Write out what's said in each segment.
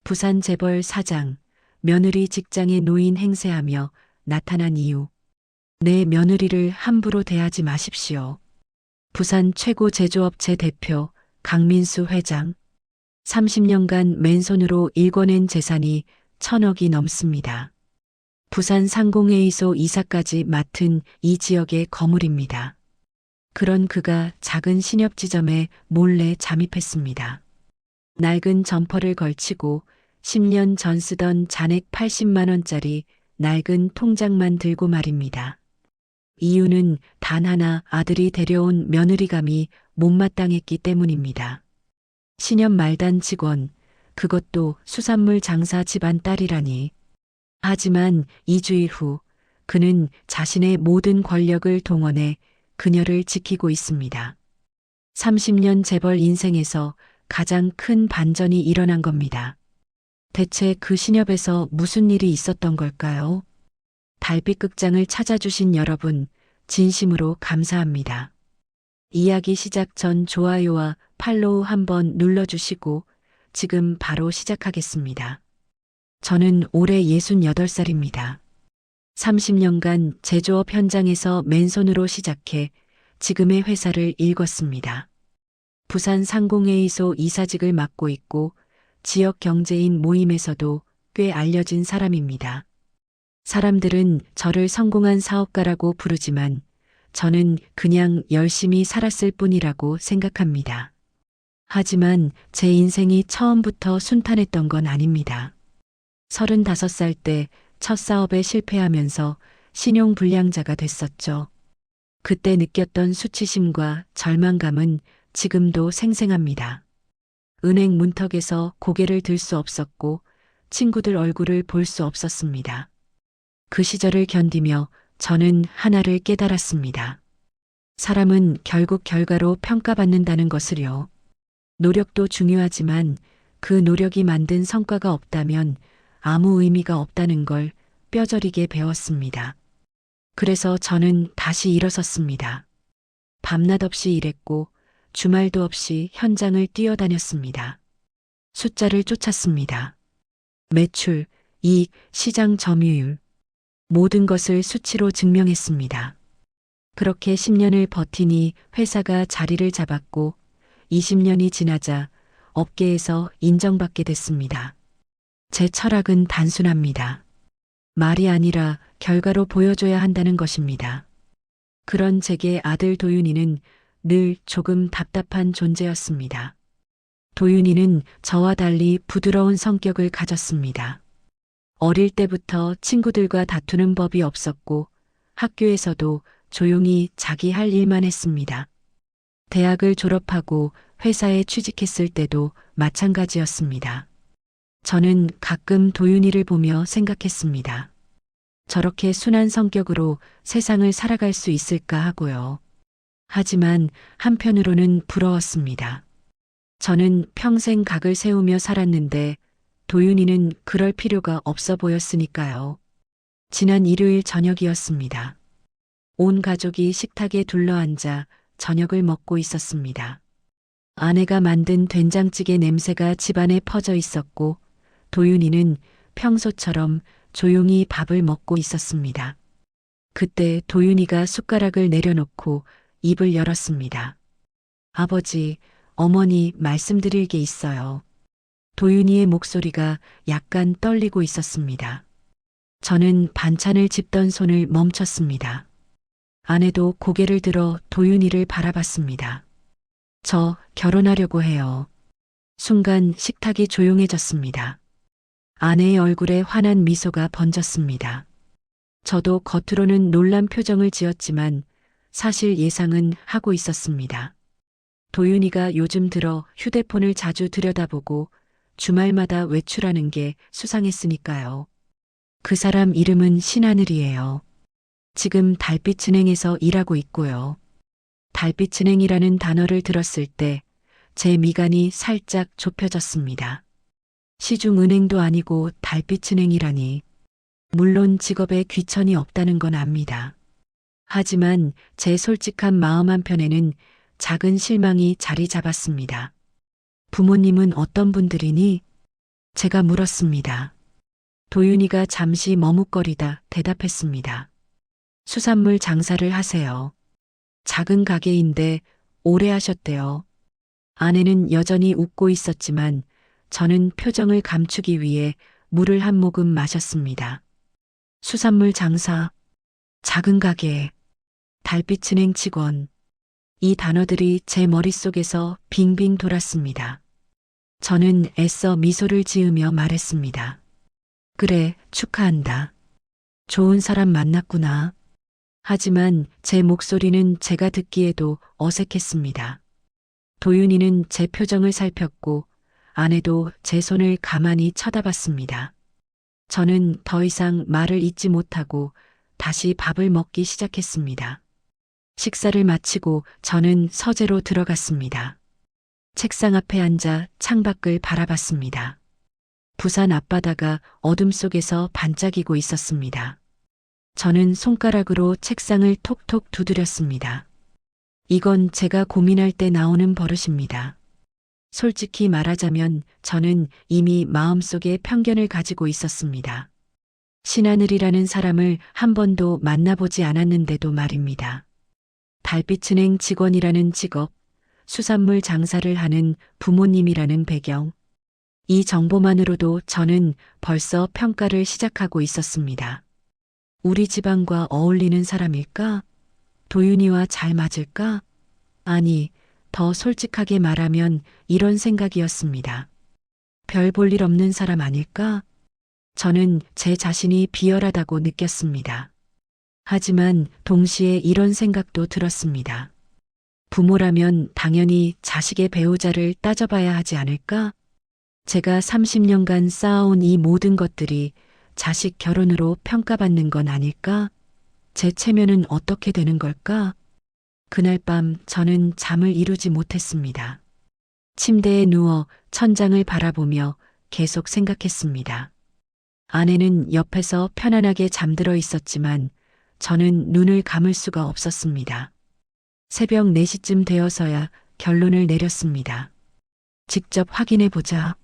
부산 재벌 사장, 며느리 직장에 노인 행세하며 나타난 이유. 내 며느리를 함부로 대하지 마십시오. 부산 최고 제조업체 대표 강민수 회장. 30년간 맨손으로 일궈낸 재산이 1,000억이 넘습니다. 부산 상공회의소 이사까지 맡은 이 지역의 거물입니다. 그런 그가 작은 신협지점에 몰래 잠입했습니다. 낡은 점퍼를 걸치고 10년 전 쓰던 잔액 80만 원짜리 낡은 통장만 들고 말입니다. 이유는 단 하나, 아들이 데려온 며느리감이 못마땅했기 때문입니다. 신협 말단 직원, 그것도 수산물 장사 집안 딸이라니. 하지만 2주일 후 그는 자신의 모든 권력을 동원해 그녀를 지키고 있습니다. 30년 재벌 인생에서 가장 큰 반전이 일어난 겁니다. 대체 그 신협에서 무슨 일이 있었던 걸까요? 달빛 극장을 찾아주신 여러분, 진심으로 감사합니다. 이야기 시작 전 좋아요와 팔로우 한번 눌러주시고 지금 바로 시작하겠습니다. 저는 올해 68살입니다. 30년간 제조업 현장에서 맨손으로 시작해 지금의 회사를 일궜습니다. 부산 상공회의소 이사직을 맡고 있고 지역 경제인 모임에서도 꽤 알려진 사람입니다. 사람들은 저를 성공한 사업가라고 부르지만 저는 그냥 열심히 살았을 뿐이라고 생각합니다. 하지만 제 인생이 처음부터 순탄했던 건 아닙니다. 35살 때 첫 사업에 실패하면서 신용불량자가 됐었죠. 그때 느꼈던 수치심과 절망감은 지금도 생생합니다. 은행 문턱에서 고개를 들 수 없었고 친구들 얼굴을 볼 수 없었습니다. 그 시절을 견디며 저는 하나를 깨달았습니다. 사람은 결국 결과로 평가받는다는 것을요. 노력도 중요하지만 그 노력이 만든 성과가 없다면 아무 의미가 없다는 걸 뼈저리게 배웠습니다. 그래서 저는 다시 일어섰습니다. 밤낮 없이 일했고 주말도 없이 현장을 뛰어다녔습니다. 숫자를 쫓았습니다. 매출, 이익, 시장 점유율, 모든 것을 수치로 증명했습니다. 그렇게 10년을 버티니 회사가 자리를 잡았고 20년이 지나자 업계에서 인정받게 됐습니다. 제 철학은 단순합니다. 말이 아니라 결과로 보여줘야 한다는 것입니다. 그런 제게 아들 도윤이는 늘 조금 답답한 존재였습니다. 도윤이는 저와 달리 부드러운 성격을 가졌습니다. 어릴 때부터 친구들과 다투는 법이 없었고 학교에서도 조용히 자기 할 일만 했습니다. 대학을 졸업하고 회사에 취직했을 때도 마찬가지였습니다. 저는 가끔 도윤이를 보며 생각했습니다. 저렇게 순한 성격으로 세상을 살아갈 수 있을까 하고요. 하지만 한편으로는 부러웠습니다. 저는 평생 각을 세우며 살았는데 도윤이는 그럴 필요가 없어 보였으니까요. 지난 일요일 저녁이었습니다. 온 가족이 식탁에 둘러앉아 저녁을 먹고 있었습니다. 아내가 만든 된장찌개 냄새가 집안에 퍼져 있었고 도윤이는 평소처럼 조용히 밥을 먹고 있었습니다. 그때 도윤이가 숟가락을 내려놓고 입을 열었습니다. 아버지, 어머니 말씀드릴 게 있어요. 도윤이의 목소리가 약간 떨리고 있었습니다. 저는 반찬을 집던 손을 멈췄습니다. 아내도 고개를 들어 도윤이를 바라봤습니다. 저 결혼하려고 해요. 순간 식탁이 조용해졌습니다. 아내의 얼굴에 환한 미소가 번졌습니다. 저도 겉으로는 놀란 표정을 지었지만 사실 예상은 하고 있었습니다. 도윤이가 요즘 들어 휴대폰을 자주 들여다보고 주말마다 외출하는 게 수상했으니까요. 그 사람 이름은 신하늘이에요. 지금 달빛은행에서 일하고 있고요. 달빛은행이라는 단어를 들었을 때 제 미간이 살짝 좁혀졌습니다. 시중은행도 아니고 달빛은행이라니. 물론 직업에 귀천이 없다는 건 압니다. 하지만 제 솔직한 마음 한편에는 작은 실망이 자리 잡았습니다. 부모님은 어떤 분들이니? 제가 물었습니다. 도윤이가 잠시 머뭇거리다 대답했습니다. 수산물 장사를 하세요. 작은 가게인데 오래 하셨대요. 아내는 여전히 웃고 있었지만 저는 표정을 감추기 위해 물을 한 모금 마셨습니다. 수산물 장사, 작은 가게, 달빛은행 직원. 이 단어들이 제 머릿속에서 빙빙 돌았습니다. 저는 애써 미소를 지으며 말했습니다. 그래, 축하한다. 좋은 사람 만났구나. 하지만 제 목소리는 제가 듣기에도 어색했습니다. 도윤이는 제 표정을 살폈고 아내도 제 손을 가만히 쳐다봤습니다. 저는 더 이상 말을 잇지 못하고 다시 밥을 먹기 시작했습니다. 식사를 마치고 저는 서재로 들어갔습니다. 책상 앞에 앉아 창밖을 바라봤습니다. 부산 앞바다가 어둠 속에서 반짝이고 있었습니다. 저는 손가락으로 책상을 톡톡 두드렸습니다. 이건 제가 고민할 때 나오는 버릇입니다. 솔직히 말하자면 저는 이미 마음속에 편견을 가지고 있었습니다. 신하늘이라는 사람을 한 번도 만나보지 않았는데도 말입니다. 달빛은행 직원이라는 직업, 수산물 장사를 하는 부모님이라는 배경, 이 정보만으로도 저는 벌써 평가를 시작하고 있었습니다. 우리 집안과 어울리는 사람일까? 도윤이와 잘 맞을까? 아니, 더 솔직하게 말하면 이런 생각이었습니다. 별 볼 일 없는 사람 아닐까? 저는 제 자신이 비열하다고 느꼈습니다. 하지만 동시에 이런 생각도 들었습니다. 부모라면 당연히 자식의 배우자를 따져봐야 하지 않을까? 제가 30년간 쌓아온 이 모든 것들이 자식 결혼으로 평가받는 건 아닐까? 제 체면은 어떻게 되는 걸까? 그날 밤 저는 잠을 이루지 못했습니다. 침대에 누워 천장을 바라보며 계속 생각했습니다. 아내는 옆에서 편안하게 잠들어 있었지만 저는 눈을 감을 수가 없었습니다. 새벽 4시쯤 되어서야 결론을 내렸습니다. 직접 확인해 보자.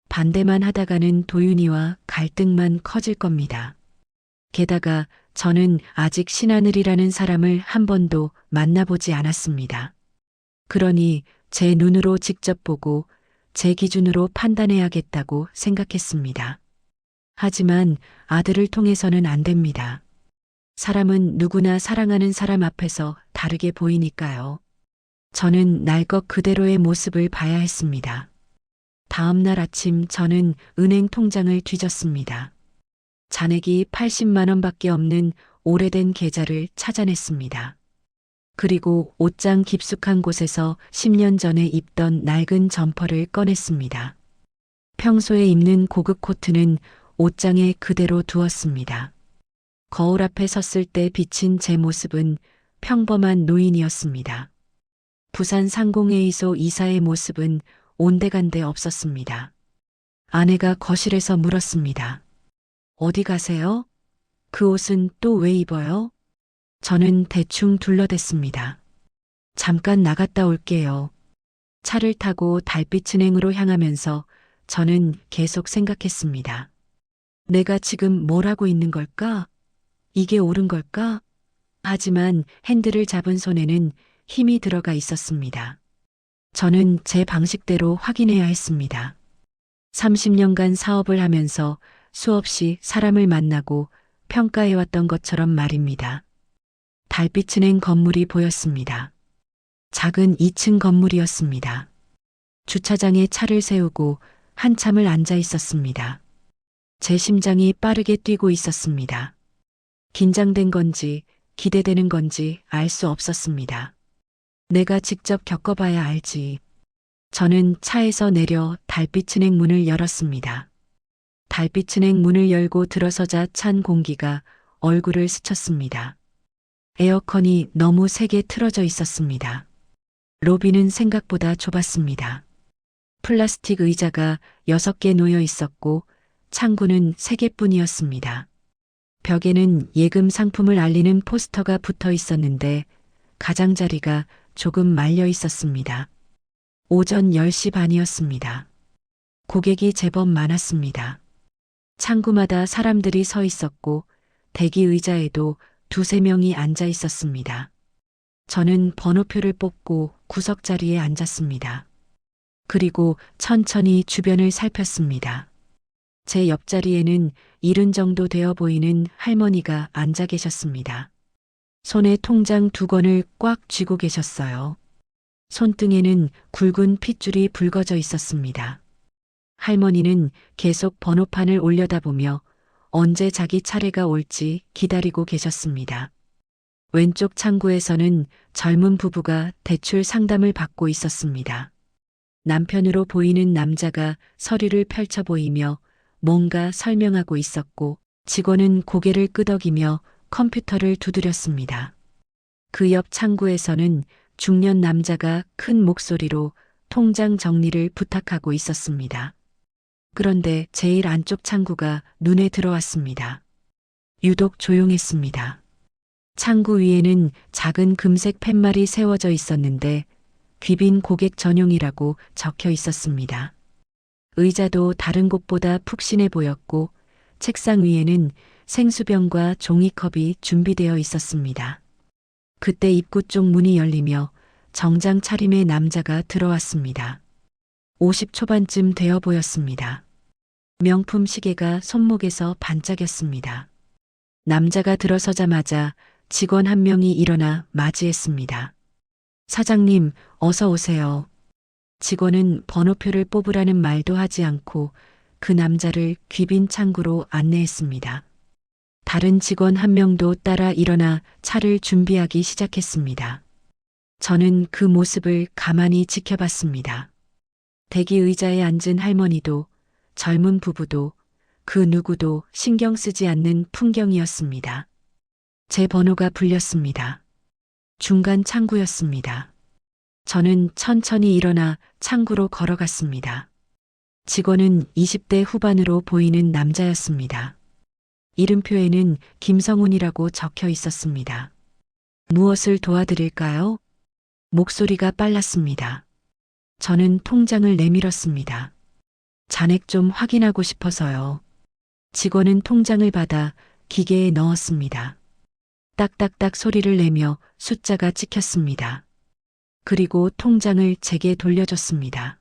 반대만 하다가는 도윤이와 갈등만 커질 겁니다. 게다가 저는 아직 신하늘이라는 사람을 한 번도 만나보지 않았습니다. 그러니 제 눈으로 직접 보고 제 기준으로 판단해야겠다고 생각했습니다. 하지만 아들을 통해서는 안 됩니다. 사람은 누구나 사랑하는 사람 앞에서 다르게 보이니까요. 저는 날 것 그대로의 모습을 봐야 했습니다. 다음 날 아침 저는 은행 통장을 뒤졌습니다. 잔액이 80만 원밖에 없는 오래된 계좌를 찾아냈습니다. 그리고 옷장 깊숙한 곳에서 10년 전에 입던 낡은 점퍼를 꺼냈습니다. 평소에 입는 고급 코트는 옷장에 그대로 두었습니다. 거울 앞에 섰을 때 비친 제 모습은 평범한 노인이었습니다. 부산 상공회의소 이사의 모습은 온데간데 없었습니다. 아내가 거실에서 물었습니다. 어디 가세요? 그 옷은 또 왜 입어요? 저는 대충 둘러댔습니다. 잠깐 나갔다 올게요. 차를 타고 달빛은행으로 향하면서 저는 계속 생각했습니다. 내가 지금 뭘 하고 있는 걸까? 이게 옳은 걸까? 하지만 핸들을 잡은 손에는 힘이 들어가 있었습니다. 저는 제 방식대로 확인해야 했습니다. 30년간 사업을 하면서 수없이 사람을 만나고 평가해왔던 것처럼 말입니다. 달빛은행 건물이 보였습니다. 작은 2층 건물이었습니다. 주차장에 차를 세우고 한참을 앉아 있었습니다. 제 심장이 빠르게 뛰고 있었습니다. 긴장된 건지 기대되는 건지 알 수 없었습니다. 내가 직접 겪어봐야 알지. 저는 차에서 내려 달빛은행 문을 열었습니다. 달빛은행 문을 열고 들어서자 찬 공기가 얼굴을 스쳤습니다. 에어컨이 너무 세게 틀어져 있었습니다. 로비는 생각보다 좁았습니다. 플라스틱 의자가 6개 놓여 있었고 창구는 3개뿐이었습니다. 벽에는 예금 상품을 알리는 포스터가 붙어 있었는데 가장자리가 조금 말려 있었습니다. 오전 10시 반이었습니다. 고객이 제법 많았습니다. 창구마다 사람들이 서 있었고 대기 의자에도 두세 명이 앉아 있었습니다. 저는 번호표를 뽑고 구석 자리에 앉았습니다. 그리고 천천히 주변을 살폈습니다. 제 옆자리에는 70 정도 되어 보이는 할머니가 앉아 계셨습니다. 손에 통장 2권을 꽉 쥐고 계셨어요. 손등에는 굵은 핏줄이 붉어져 있었습니다. 할머니는 계속 번호판을 올려다보며 언제 자기 차례가 올지 기다리고 계셨습니다. 왼쪽 창구에서는 젊은 부부가 대출 상담을 받고 있었습니다. 남편으로 보이는 남자가 서류를 펼쳐 보이며 뭔가 설명하고 있었고 직원은 고개를 끄덕이며 컴퓨터를 두드렸습니다. 그 옆 창구에서는 중년 남자가 큰 목소리로 통장 정리를 부탁하고 있었습니다. 그런데 제일 안쪽 창구가 눈에 들어왔습니다. 유독 조용했습니다. 창구 위에는 작은 금색 팻말이 세워져 있었는데 귀빈 고객 전용이라고 적혀 있었습니다. 의자도 다른 곳보다 푹신해 보였고 책상 위에는 생수병과 종이컵이 준비되어 있었습니다. 그때 입구 쪽 문이 열리며 정장 차림의 남자가 들어왔습니다. 50 초반쯤 되어 보였습니다. 명품 시계가 손목에서 반짝였습니다. 남자가 들어서자마자 직원 한 명이 일어나 맞이했습니다. 사장님, 어서 오세요. 직원은 번호표를 뽑으라는 말도 하지 않고 그 남자를 귀빈 창구로 안내했습니다. 다른 직원 한 명도 따라 일어나 차를 준비하기 시작했습니다. 저는 그 모습을 가만히 지켜봤습니다. 대기 의자에 앉은 할머니도 젊은 부부도 그 누구도 신경 쓰지 않는 풍경이었습니다. 제 번호가 불렸습니다. 중간 창구였습니다. 저는 천천히 일어나 창구로 걸어갔습니다. 직원은 20대 후반으로 보이는 남자였습니다. 이름표에는 김성훈이라고 적혀 있었습니다. 무엇을 도와드릴까요? 목소리가 빨랐습니다. 저는 통장을 내밀었습니다. 잔액 좀 확인하고 싶어서요. 직원은 통장을 받아 기계에 넣었습니다. 딱딱딱 소리를 내며 숫자가 찍혔습니다. 그리고 통장을 제게 돌려줬습니다.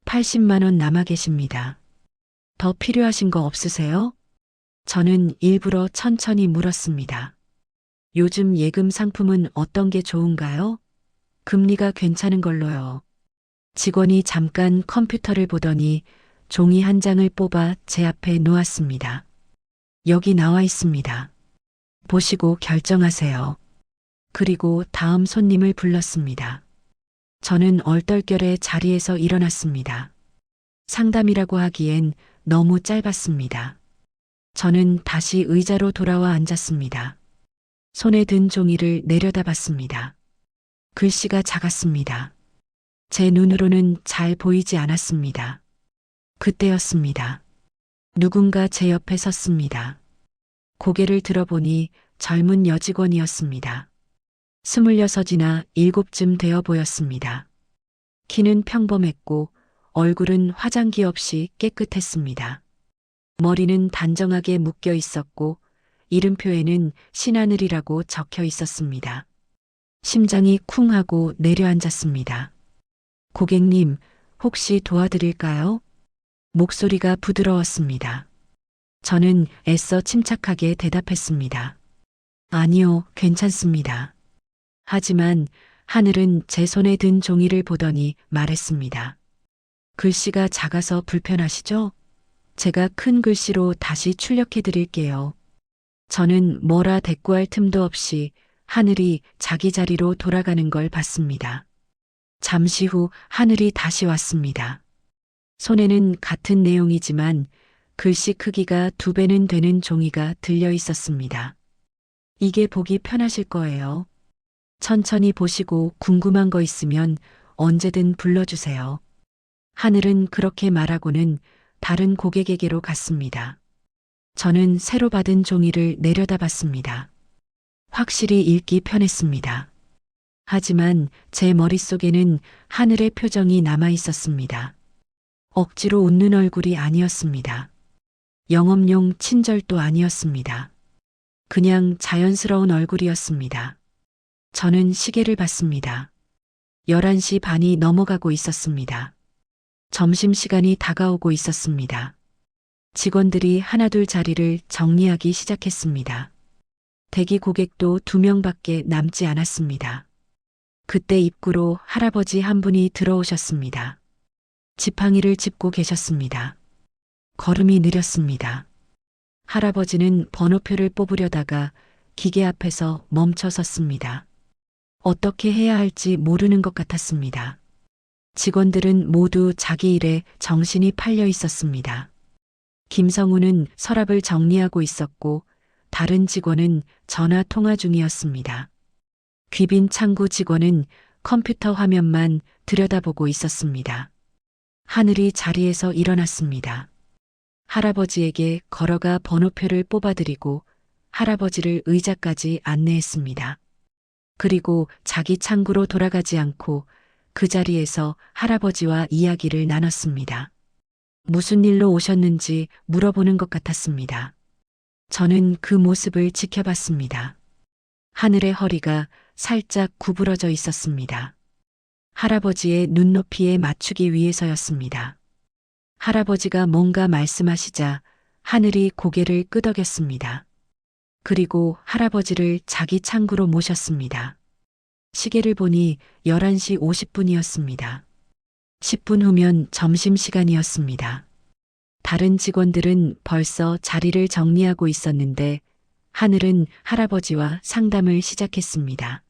80만 원 남아 계십니다. 더 필요하신 거 없으세요? 저는 일부러 천천히 물었습니다. 요즘 예금 상품은 어떤 게 좋은가요? 금리가 괜찮은 걸로요. 직원이 잠깐 컴퓨터를 보더니 종이 한 장을 뽑아 제 앞에 놓았습니다. 여기 나와 있습니다. 보시고 결정하세요. 그리고 다음 손님을 불렀습니다. 저는 얼떨결에 자리에서 일어났습니다. 상담이라고 하기엔 너무 짧았습니다. 저는 다시 의자로 돌아와 앉았습니다. 손에 든 종이를 내려다봤습니다. 글씨가 작았습니다. 제 눈으로는 잘 보이지 않았습니다. 그때였습니다. 누군가 제 옆에 섰습니다. 고개를 들어보니 젊은 여직원이었습니다. 26이나 7쯤 되어 보였습니다. 키는 평범했고 얼굴은 화장기 없이 깨끗했습니다. 머리는 단정하게 묶여 있었고 이름표에는 신하늘이라고 적혀 있었습니다. 심장이 쿵 하고 내려앉았습니다. 고객님, 혹시 도와드릴까요? 목소리가 부드러웠습니다. 저는 애써 침착하게 대답했습니다. 아니요, 괜찮습니다. 하지만 하늘은 제 손에 든 종이를 보더니 말했습니다. 글씨가 작아서 불편하시죠? 제가 큰 글씨로 다시 출력해 드릴게요. 저는 뭐라 대꾸할 틈도 없이 하늘이 자기 자리로 돌아가는 걸 봤습니다. 잠시 후 하늘이 다시 왔습니다. 손에는 같은 내용이지만 글씨 크기가 2배는 되는 종이가 들려 있었습니다. 이게 보기 편하실 거예요. 천천히 보시고 궁금한 거 있으면 언제든 불러주세요. 하늘은 그렇게 말하고는 다른 고객에게로 갔습니다. 저는 새로 받은 종이를 내려다봤습니다. 확실히 읽기 편했습니다. 하지만 제 머릿속에는 하늘의 표정이 남아 있었습니다. 억지로 웃는 얼굴이 아니었습니다. 영업용 친절도 아니었습니다. 그냥 자연스러운 얼굴이었습니다. 저는 시계를 봤습니다. 11시 반이 넘어가고 있었습니다. 점심시간이 다가오고 있었습니다. 직원들이 하나둘 자리를 정리하기 시작했습니다. 대기 고객도 2명밖에 남지 않았습니다. 그때 입구로 할아버지 한 분이 들어오셨습니다. 지팡이를 짚고 계셨습니다. 걸음이 느렸습니다. 할아버지는 번호표를 뽑으려다가 기계 앞에서 멈춰 섰습니다. 어떻게 해야 할지 모르는 것 같았습니다. 직원들은 모두 자기 일에 정신이 팔려 있었습니다. 김성우는 서랍을 정리하고 있었고 다른 직원은 전화 통화 중이었습니다. 귀빈 창구 직원은 컴퓨터 화면만 들여다보고 있었습니다. 하늘이 자리에서 일어났습니다. 할아버지에게 걸어가 번호표를 뽑아드리고 할아버지를 의자까지 안내했습니다. 그리고 자기 창구로 돌아가지 않고 그 자리에서 할아버지와 이야기를 나눴습니다. 무슨 일로 오셨는지 물어보는 것 같았습니다. 저는 그 모습을 지켜봤습니다. 하늘의 허리가 살짝 구부러져 있었습니다. 할아버지의 눈높이에 맞추기 위해서였습니다. 할아버지가 뭔가 말씀하시자 하늘이 고개를 끄덕였습니다. 그리고 할아버지를 자기 창구로 모셨습니다. 시계를 보니 11시 50분이었습니다. 10분 후면 점심시간이었습니다. 다른 직원들은 벌써 자리를 정리하고 있었는데 하늘은 할아버지와 상담을 시작했습니다.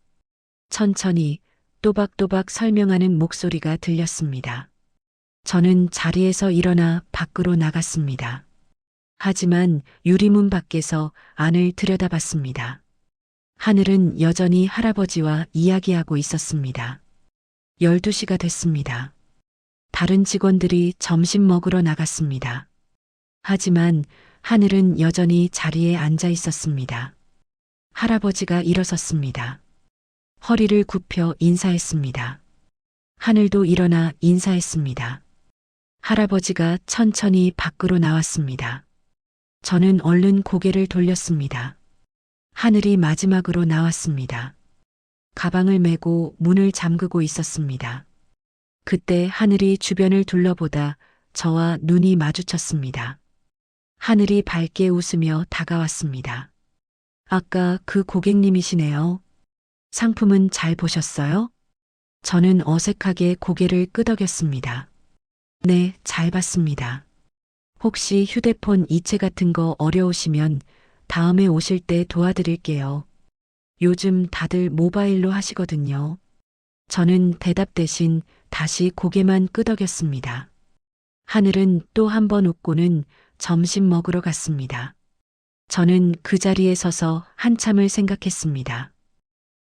천천히 또박또박 설명하는 목소리가 들렸습니다. 저는 자리에서 일어나 밖으로 나갔습니다. 하지만 유리문 밖에서 안을 들여다봤습니다. 하늘은 여전히 할아버지와 이야기하고 있었습니다. 12시가 됐습니다. 다른 직원들이 점심 먹으러 나갔습니다. 하지만 하늘은 여전히 자리에 앉아 있었습니다. 할아버지가 일어섰습니다. 허리를 굽혀 인사했습니다. 하늘도 일어나 인사했습니다. 할아버지가 천천히 밖으로 나왔습니다. 저는 얼른 고개를 돌렸습니다. 하늘이 마지막으로 나왔습니다. 가방을 메고 문을 잠그고 있었습니다. 그때 하늘이 주변을 둘러보다 저와 눈이 마주쳤습니다. 하늘이 밝게 웃으며 다가왔습니다. 아까 그 고객님이시네요. 상품은 잘 보셨어요? 저는 어색하게 고개를 끄덕였습니다. 네, 잘 봤습니다. 혹시 휴대폰 이체 같은 거 어려우시면 다음에 오실 때 도와드릴게요. 요즘 다들 모바일로 하시거든요. 저는 대답 대신 다시 고개만 끄덕였습니다. 하늘은 또 한 번 웃고는 점심 먹으러 갔습니다. 저는 그 자리에 서서 한참을 생각했습니다.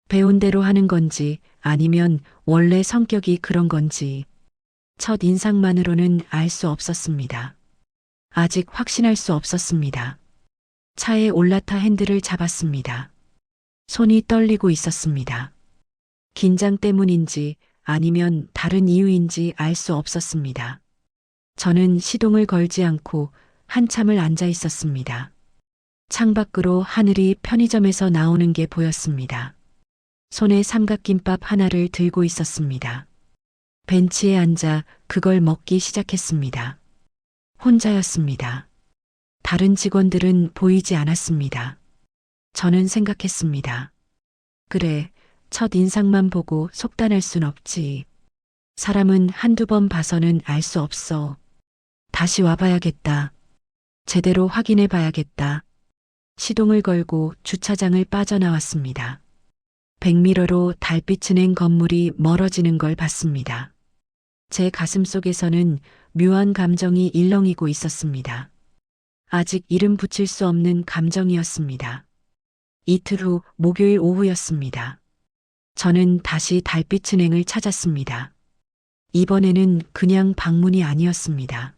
배운 대로 하는 건지 아니면 원래 성격이 그런 건지 첫 인상만으로는 알 수 없었습니다. 아직 확신할 수 없었습니다. 차에 올라타 핸들을 잡았습니다. 손이 떨리고 있었습니다. 긴장 때문인지 아니면 다른 이유인지 알 수 없었습니다. 저는 시동을 걸지 않고 한참을 앉아 있었습니다. 창밖으로 하늘이 편의점에서 나오는 게 보였습니다. 손에 삼각김밥 하나를 들고 있었습니다. 벤치에 앉아 그걸 먹기 시작했습니다. 혼자였습니다. 다른 직원들은 보이지 않았습니다. 저는 생각했습니다. 그래, 첫 인상만 보고 속단할 순 없지. 사람은 한두 번 봐서는 알 수 없어. 다시 와봐야겠다. 제대로 확인해 봐야겠다. 시동을 걸고 주차장을 빠져나왔습니다. 백미러로 달빛을 낸 건물이 멀어지는 걸 봤습니다. 제 가슴 속에서는 묘한 감정이 일렁이고 있었습니다. 아직 이름 붙일 수 없는 감정이었습니다. 이틀 후 목요일 오후였습니다. 저는 다시 달빛은행을 찾았습니다. 이번에는 그냥 방문이 아니었습니다.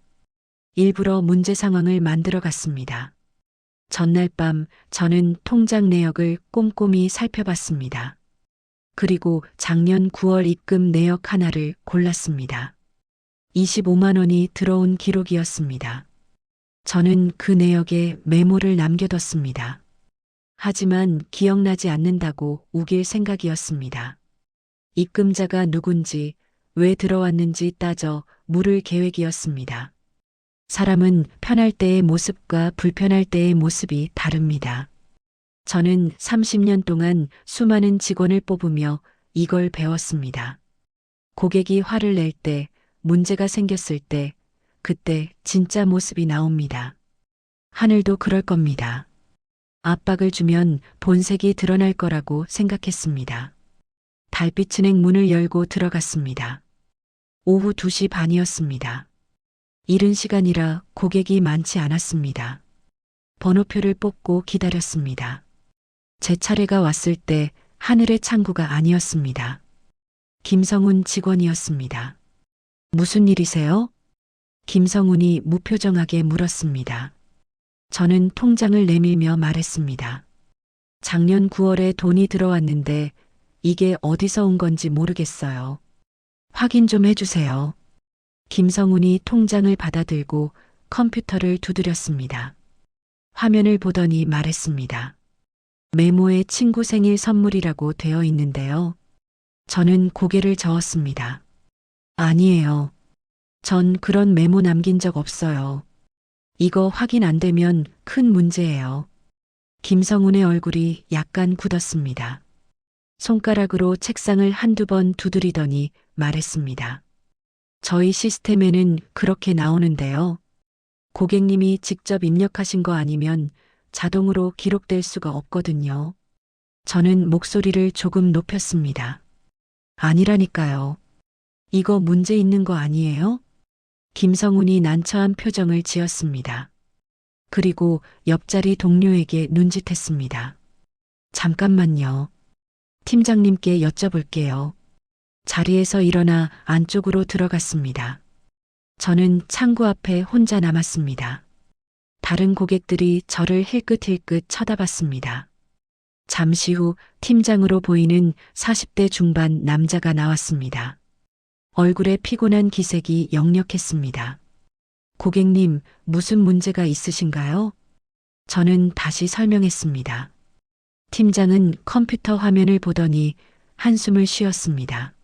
일부러 문제 상황을 만들어 갔습니다. 전날 밤 저는 통장 내역을 꼼꼼히 살펴봤습니다. 그리고 작년 9월 입금 내역 하나를 골랐습니다. 25만 원이 들어온 기록이었습니다. 저는 그 내역에 메모를 남겨뒀습니다. 하지만 기억나지 않는다고 우길 생각이었습니다. 입금자가 누군지, 왜 들어왔는지 따져 물을 계획이었습니다. 사람은 편할 때의 모습과 불편할 때의 모습이 다릅니다. 저는 30년 동안 수많은 직원을 뽑으며 이걸 배웠습니다. 고객이 화를 낼 때, 문제가 생겼을 때, 그때 진짜 모습이 나옵니다. 하늘도 그럴 겁니다. 압박을 주면 본색이 드러날 거라고 생각했습니다. 달빛은행 문을 열고 들어갔습니다. 오후 2시 반이었습니다. 이른 시간이라 고객이 많지 않았습니다. 번호표를 뽑고 기다렸습니다. 제 차례가 왔을 때 하늘의 창구가 아니었습니다. 김성훈 직원이었습니다. 무슨 일이세요? 김성훈이 무표정하게 물었습니다. 저는 통장을 내밀며 말했습니다. 작년 9월에 돈이 들어왔는데 이게 어디서 온 건지 모르겠어요. 확인 좀 해주세요. 김성훈이 통장을 받아들고 컴퓨터를 두드렸습니다. 화면을 보더니 말했습니다. 메모에 친구 생일 선물이라고 되어 있는데요. 저는 고개를 저었습니다. 아니에요. 전 그런 메모 남긴 적 없어요. 이거 확인 안 되면 큰 문제예요. 김성훈의 얼굴이 약간 굳었습니다. 손가락으로 책상을 한두 번 두드리더니 말했습니다. 저희 시스템에는 그렇게 나오는데요. 고객님이 직접 입력하신 거 아니면 자동으로 기록될 수가 없거든요. 저는 목소리를 조금 높였습니다. 아니라니까요. 이거 문제 있는 거 아니에요? 김성훈이 난처한 표정을 지었습니다. 그리고 옆자리 동료에게 눈짓했습니다. 잠깐만요. 팀장님께 여쭤볼게요. 자리에서 일어나 안쪽으로 들어갔습니다. 저는 창구 앞에 혼자 남았습니다. 다른 고객들이 저를 힐끗힐끗 쳐다봤습니다. 잠시 후 팀장으로 보이는 40대 중반 남자가 나왔습니다. 얼굴에 피곤한 기색이 역력했습니다. 고객님, 무슨 문제가 있으신가요? 저는 다시 설명했습니다. 팀장은 컴퓨터 화면을 보더니 한숨을 쉬었습니다.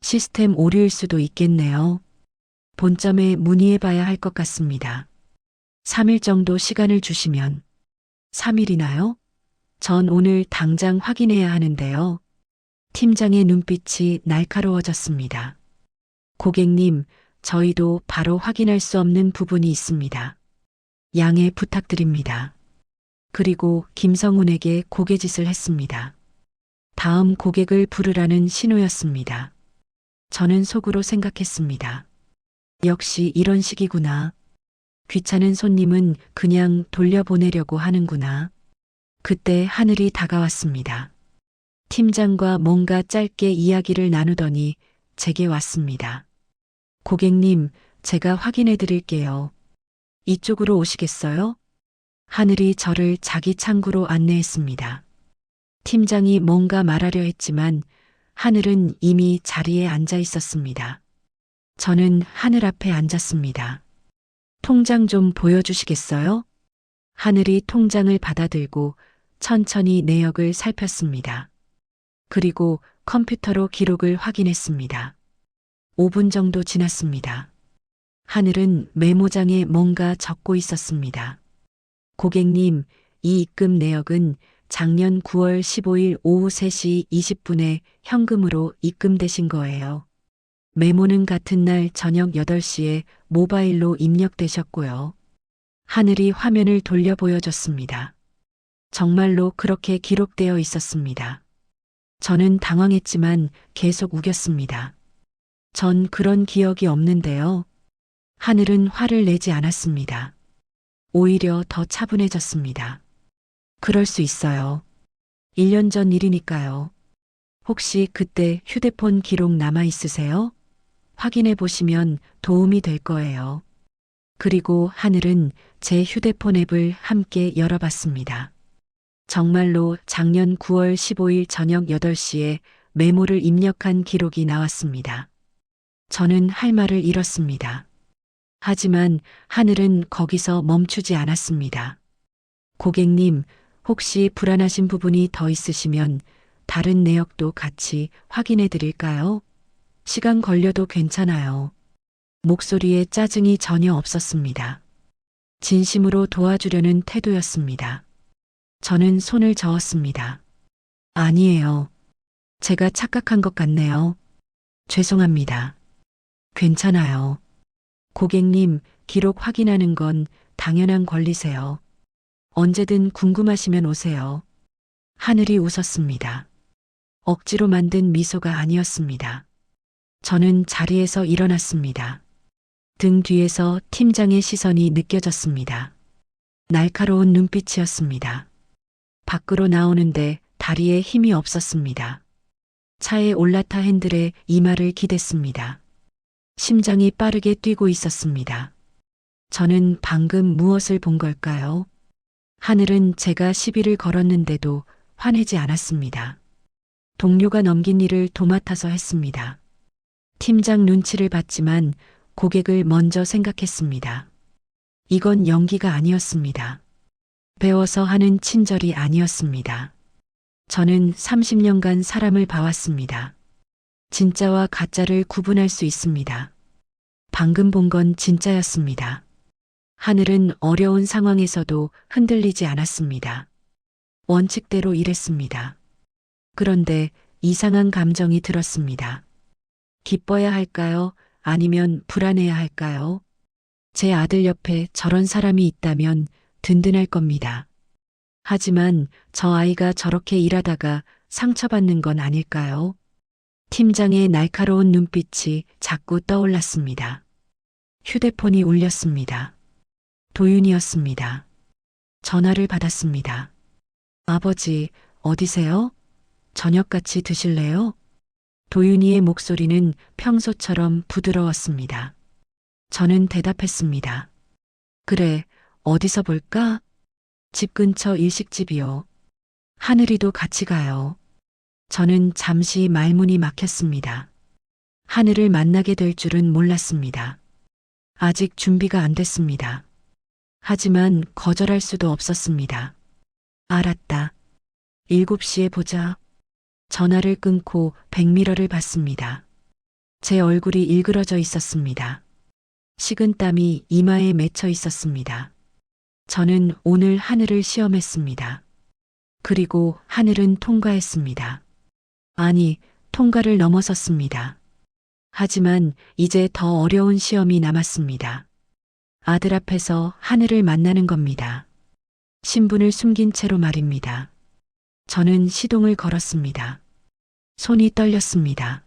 시스템 오류일 수도 있겠네요. 본점에 문의해 봐야 할 것 같습니다. 3일 정도 시간을 주시면. 3일이나요? 전 오늘 당장 확인해야 하는데요. 팀장의 눈빛이 날카로워졌습니다. 고객님, 저희도 바로 확인할 수 없는 부분이 있습니다. 양해 부탁드립니다. 그리고 김성훈에게 고개짓을 했습니다. 다음 고객을 부르라는 신호였습니다. 저는 속으로 생각했습니다. 역시 이런 식이구나. 귀찮은 손님은 그냥 돌려보내려고 하는구나. 그때 하늘이 다가왔습니다. 팀장과 뭔가 짧게 이야기를 나누더니 제게 왔습니다. 고객님, 제가 확인해 드릴게요. 이쪽으로 오시겠어요? 하늘이 저를 자기 창구로 안내했습니다. 팀장이 뭔가 말하려 했지만 하늘은 이미 자리에 앉아 있었습니다. 저는 하늘 앞에 앉았습니다. 통장 좀 보여주시겠어요? 하늘이 통장을 받아들고 천천히 내역을 살폈습니다. 그리고 컴퓨터로 기록을 확인했습니다. 5분 정도 지났습니다. 하늘은 메모장에 뭔가 적고 있었습니다. 고객님, 이 입금 내역은 작년 9월 15일 오후 3시 20분에 현금으로 입금되신 거예요. 메모는 같은 날 저녁 8시에 모바일로 입력되셨고요. 하늘이 화면을 돌려 보여줬습니다. 정말로 그렇게 기록되어 있었습니다. 저는 당황했지만 계속 우겼습니다. 전 그런 기억이 없는데요. 하늘은 화를 내지 않았습니다. 오히려 더 차분해졌습니다. 그럴 수 있어요. 1년 전 일이니까요. 혹시 그때 휴대폰 기록 남아 있으세요? 확인해 보시면 도움이 될 거예요. 그리고 하늘은 제 휴대폰 앱을 함께 열어봤습니다. 정말로 작년 9월 15일 저녁 8시에 메모를 입력한 기록이 나왔습니다. 저는 할 말을 잃었습니다. 하지만 하늘은 거기서 멈추지 않았습니다. 고객님, 혹시 불안하신 부분이 더 있으시면 다른 내역도 같이 확인해 드릴까요? 시간 걸려도 괜찮아요. 목소리에 짜증이 전혀 없었습니다. 진심으로 도와주려는 태도였습니다. 저는 손을 저었습니다. 아니에요. 제가 착각한 것 같네요. 죄송합니다. 괜찮아요. 고객님, 기록 확인하는 건 당연한 권리세요. 언제든 궁금하시면 오세요. 하늘이 웃었습니다. 억지로 만든 미소가 아니었습니다. 저는 자리에서 일어났습니다. 등 뒤에서 팀장의 시선이 느껴졌습니다. 날카로운 눈빛이었습니다. 밖으로 나오는데 다리에 힘이 없었습니다. 차에 올라타 핸들에 이마를 기댔습니다. 심장이 빠르게 뛰고 있었습니다. 저는 방금 무엇을 본 걸까요? 하늘은 제가 시비를 걸었는데도 화내지 않았습니다. 동료가 넘긴 일을 도맡아서 했습니다. 팀장 눈치를 봤지만 고객을 먼저 생각했습니다. 이건 연기가 아니었습니다. 배워서 하는 친절이 아니었습니다. 저는 30년간 사람을 봐왔습니다. 진짜와 가짜를 구분할 수 있습니다. 방금 본 건 진짜였습니다. 하늘은 어려운 상황에서도 흔들리지 않았습니다. 원칙대로 일했습니다. 그런데 이상한 감정이 들었습니다. 기뻐야 할까요? 아니면 불안해야 할까요? 제 아들 옆에 저런 사람이 있다면 든든할 겁니다. 하지만 저 아이가 저렇게 일하다가 상처받는 건 아닐까요? 팀장의 날카로운 눈빛이 자꾸 떠올랐습니다. 휴대폰이 울렸습니다. 도윤이었습니다. 전화를 받았습니다. 아버지, 어디세요? 저녁 같이 드실래요? 도윤이의 목소리는 평소처럼 부드러웠습니다. 저는 대답했습니다. 그래, 어디서 볼까? 집 근처 일식집이요. 하늘이도 같이 가요. 저는 잠시 말문이 막혔습니다. 하늘을 만나게 될 줄은 몰랐습니다. 아직 준비가 안 됐습니다. 하지만 거절할 수도 없었습니다. 알았다. 7시에 보자. 전화를 끊고 백미러를 봤습니다. 제 얼굴이 일그러져 있었습니다. 식은땀이 이마에 맺혀 있었습니다. 저는 오늘 하늘을 시험했습니다. 그리고 하늘은 통과했습니다. 아니, 통과를 넘어섰습니다. 하지만 이제 더 어려운 시험이 남았습니다. 아들 앞에서 하늘을 만나는 겁니다. 신분을 숨긴 채로 말입니다. 저는 시동을 걸었습니다. 손이 떨렸습니다.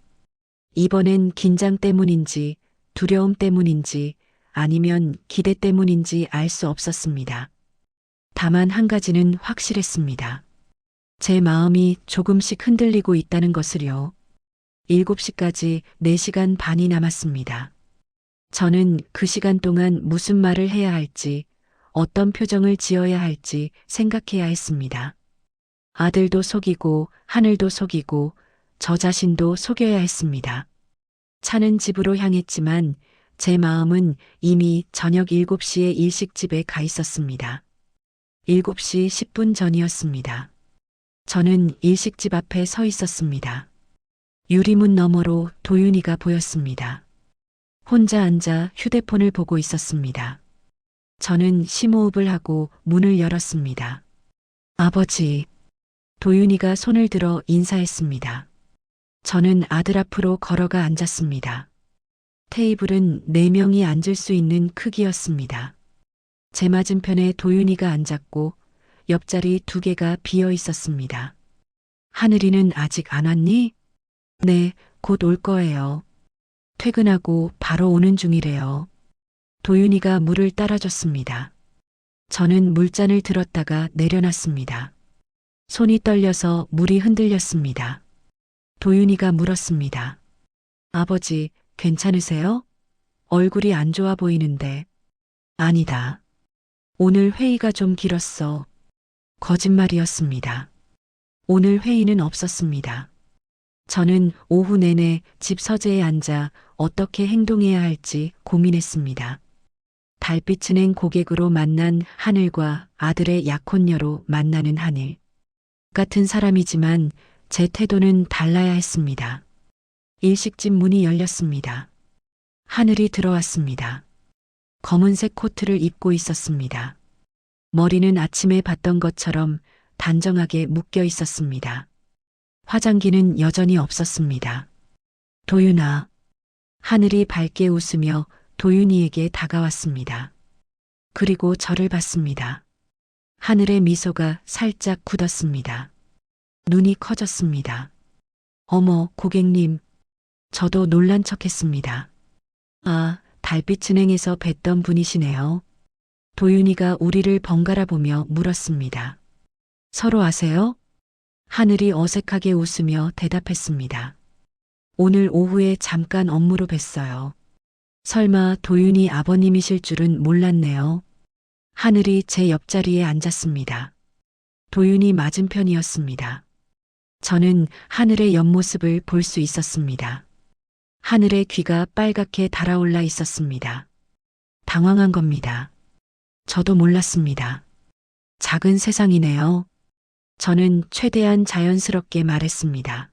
이번엔 긴장 때문인지 두려움 때문인지 아니면 기대 때문인지 알 수 없었습니다. 다만 한 가지는 확실했습니다. 제 마음이 조금씩 흔들리고 있다는 것을요. 7시까지 4시간 반이 남았습니다. 저는 그 시간 동안 무슨 말을 해야 할지, 어떤 표정을 지어야 할지 생각해야 했습니다. 아들도 속이고 하늘도 속이고 저 자신도 속여야 했습니다. 차는 집으로 향했지만 제 마음은 이미 저녁 7시에 일식집에 가 있었습니다. 7시 10분 전이었습니다. 저는 일식집 앞에 서 있었습니다. 유리문 너머로 도윤이가 보였습니다. 혼자 앉아 휴대폰을 보고 있었습니다. 저는 심호흡을 하고 문을 열었습니다. 아버지. 도윤이가 손을 들어 인사했습니다. 저는 아들 앞으로 걸어가 앉았습니다. 테이블은 4명이 앉을 수 있는 크기였습니다. 제 맞은편에 도윤이가 앉았고 옆자리 2개가 비어 있었습니다. 하늘이는 아직 안 왔니? 네, 곧 올 거예요. 퇴근하고 바로 오는 중이래요. 도윤이가 물을 따라줬습니다. 저는 물잔을 들었다가 내려놨습니다. 손이 떨려서 물이 흔들렸습니다. 도윤이가 물었습니다. 아버지, 괜찮으세요? 얼굴이 안 좋아 보이는데. 아니다. 오늘 회의가 좀 길었어. 거짓말이었습니다. 오늘 회의는 없었습니다. 저는 오후 내내 집 서재에 앉아 어떻게 행동해야 할지 고민했습니다. 달빛은행 고객으로 만난 하늘과 아들의 약혼녀로 만나는 하늘. 같은 사람이지만 제 태도는 달라야 했습니다. 일식집 문이 열렸습니다. 하늘이 들어왔습니다. 검은색 코트를 입고 있었습니다. 머리는 아침에 봤던 것처럼 단정하게 묶여 있었습니다. 화장기는 여전히 없었습니다. 도윤아. 하늘이 밝게 웃으며 도윤이에게 다가왔습니다. 그리고 저를 봤습니다. 하늘의 미소가 살짝 굳었습니다. 눈이 커졌습니다. 어머, 고객님. 저도 놀란 척했습니다. 아, 달빛은행에서 뵀던 분이시네요. 도윤이가 우리를 번갈아 보며 물었습니다. 서로 아세요? 하늘이 어색하게 웃으며 대답했습니다. 오늘 오후에 잠깐 업무로 뵀어요. 설마 도윤이 아버님이실 줄은 몰랐네요. 하늘이 제 옆자리에 앉았습니다. 도윤이 맞은편이었습니다. 저는 하늘의 옆모습을 볼 수 있었습니다. 하늘의 귀가 빨갛게 달아올라 있었습니다. 당황한 겁니다. 저도 몰랐습니다. 작은 세상이네요. 저는 최대한 자연스럽게 말했습니다.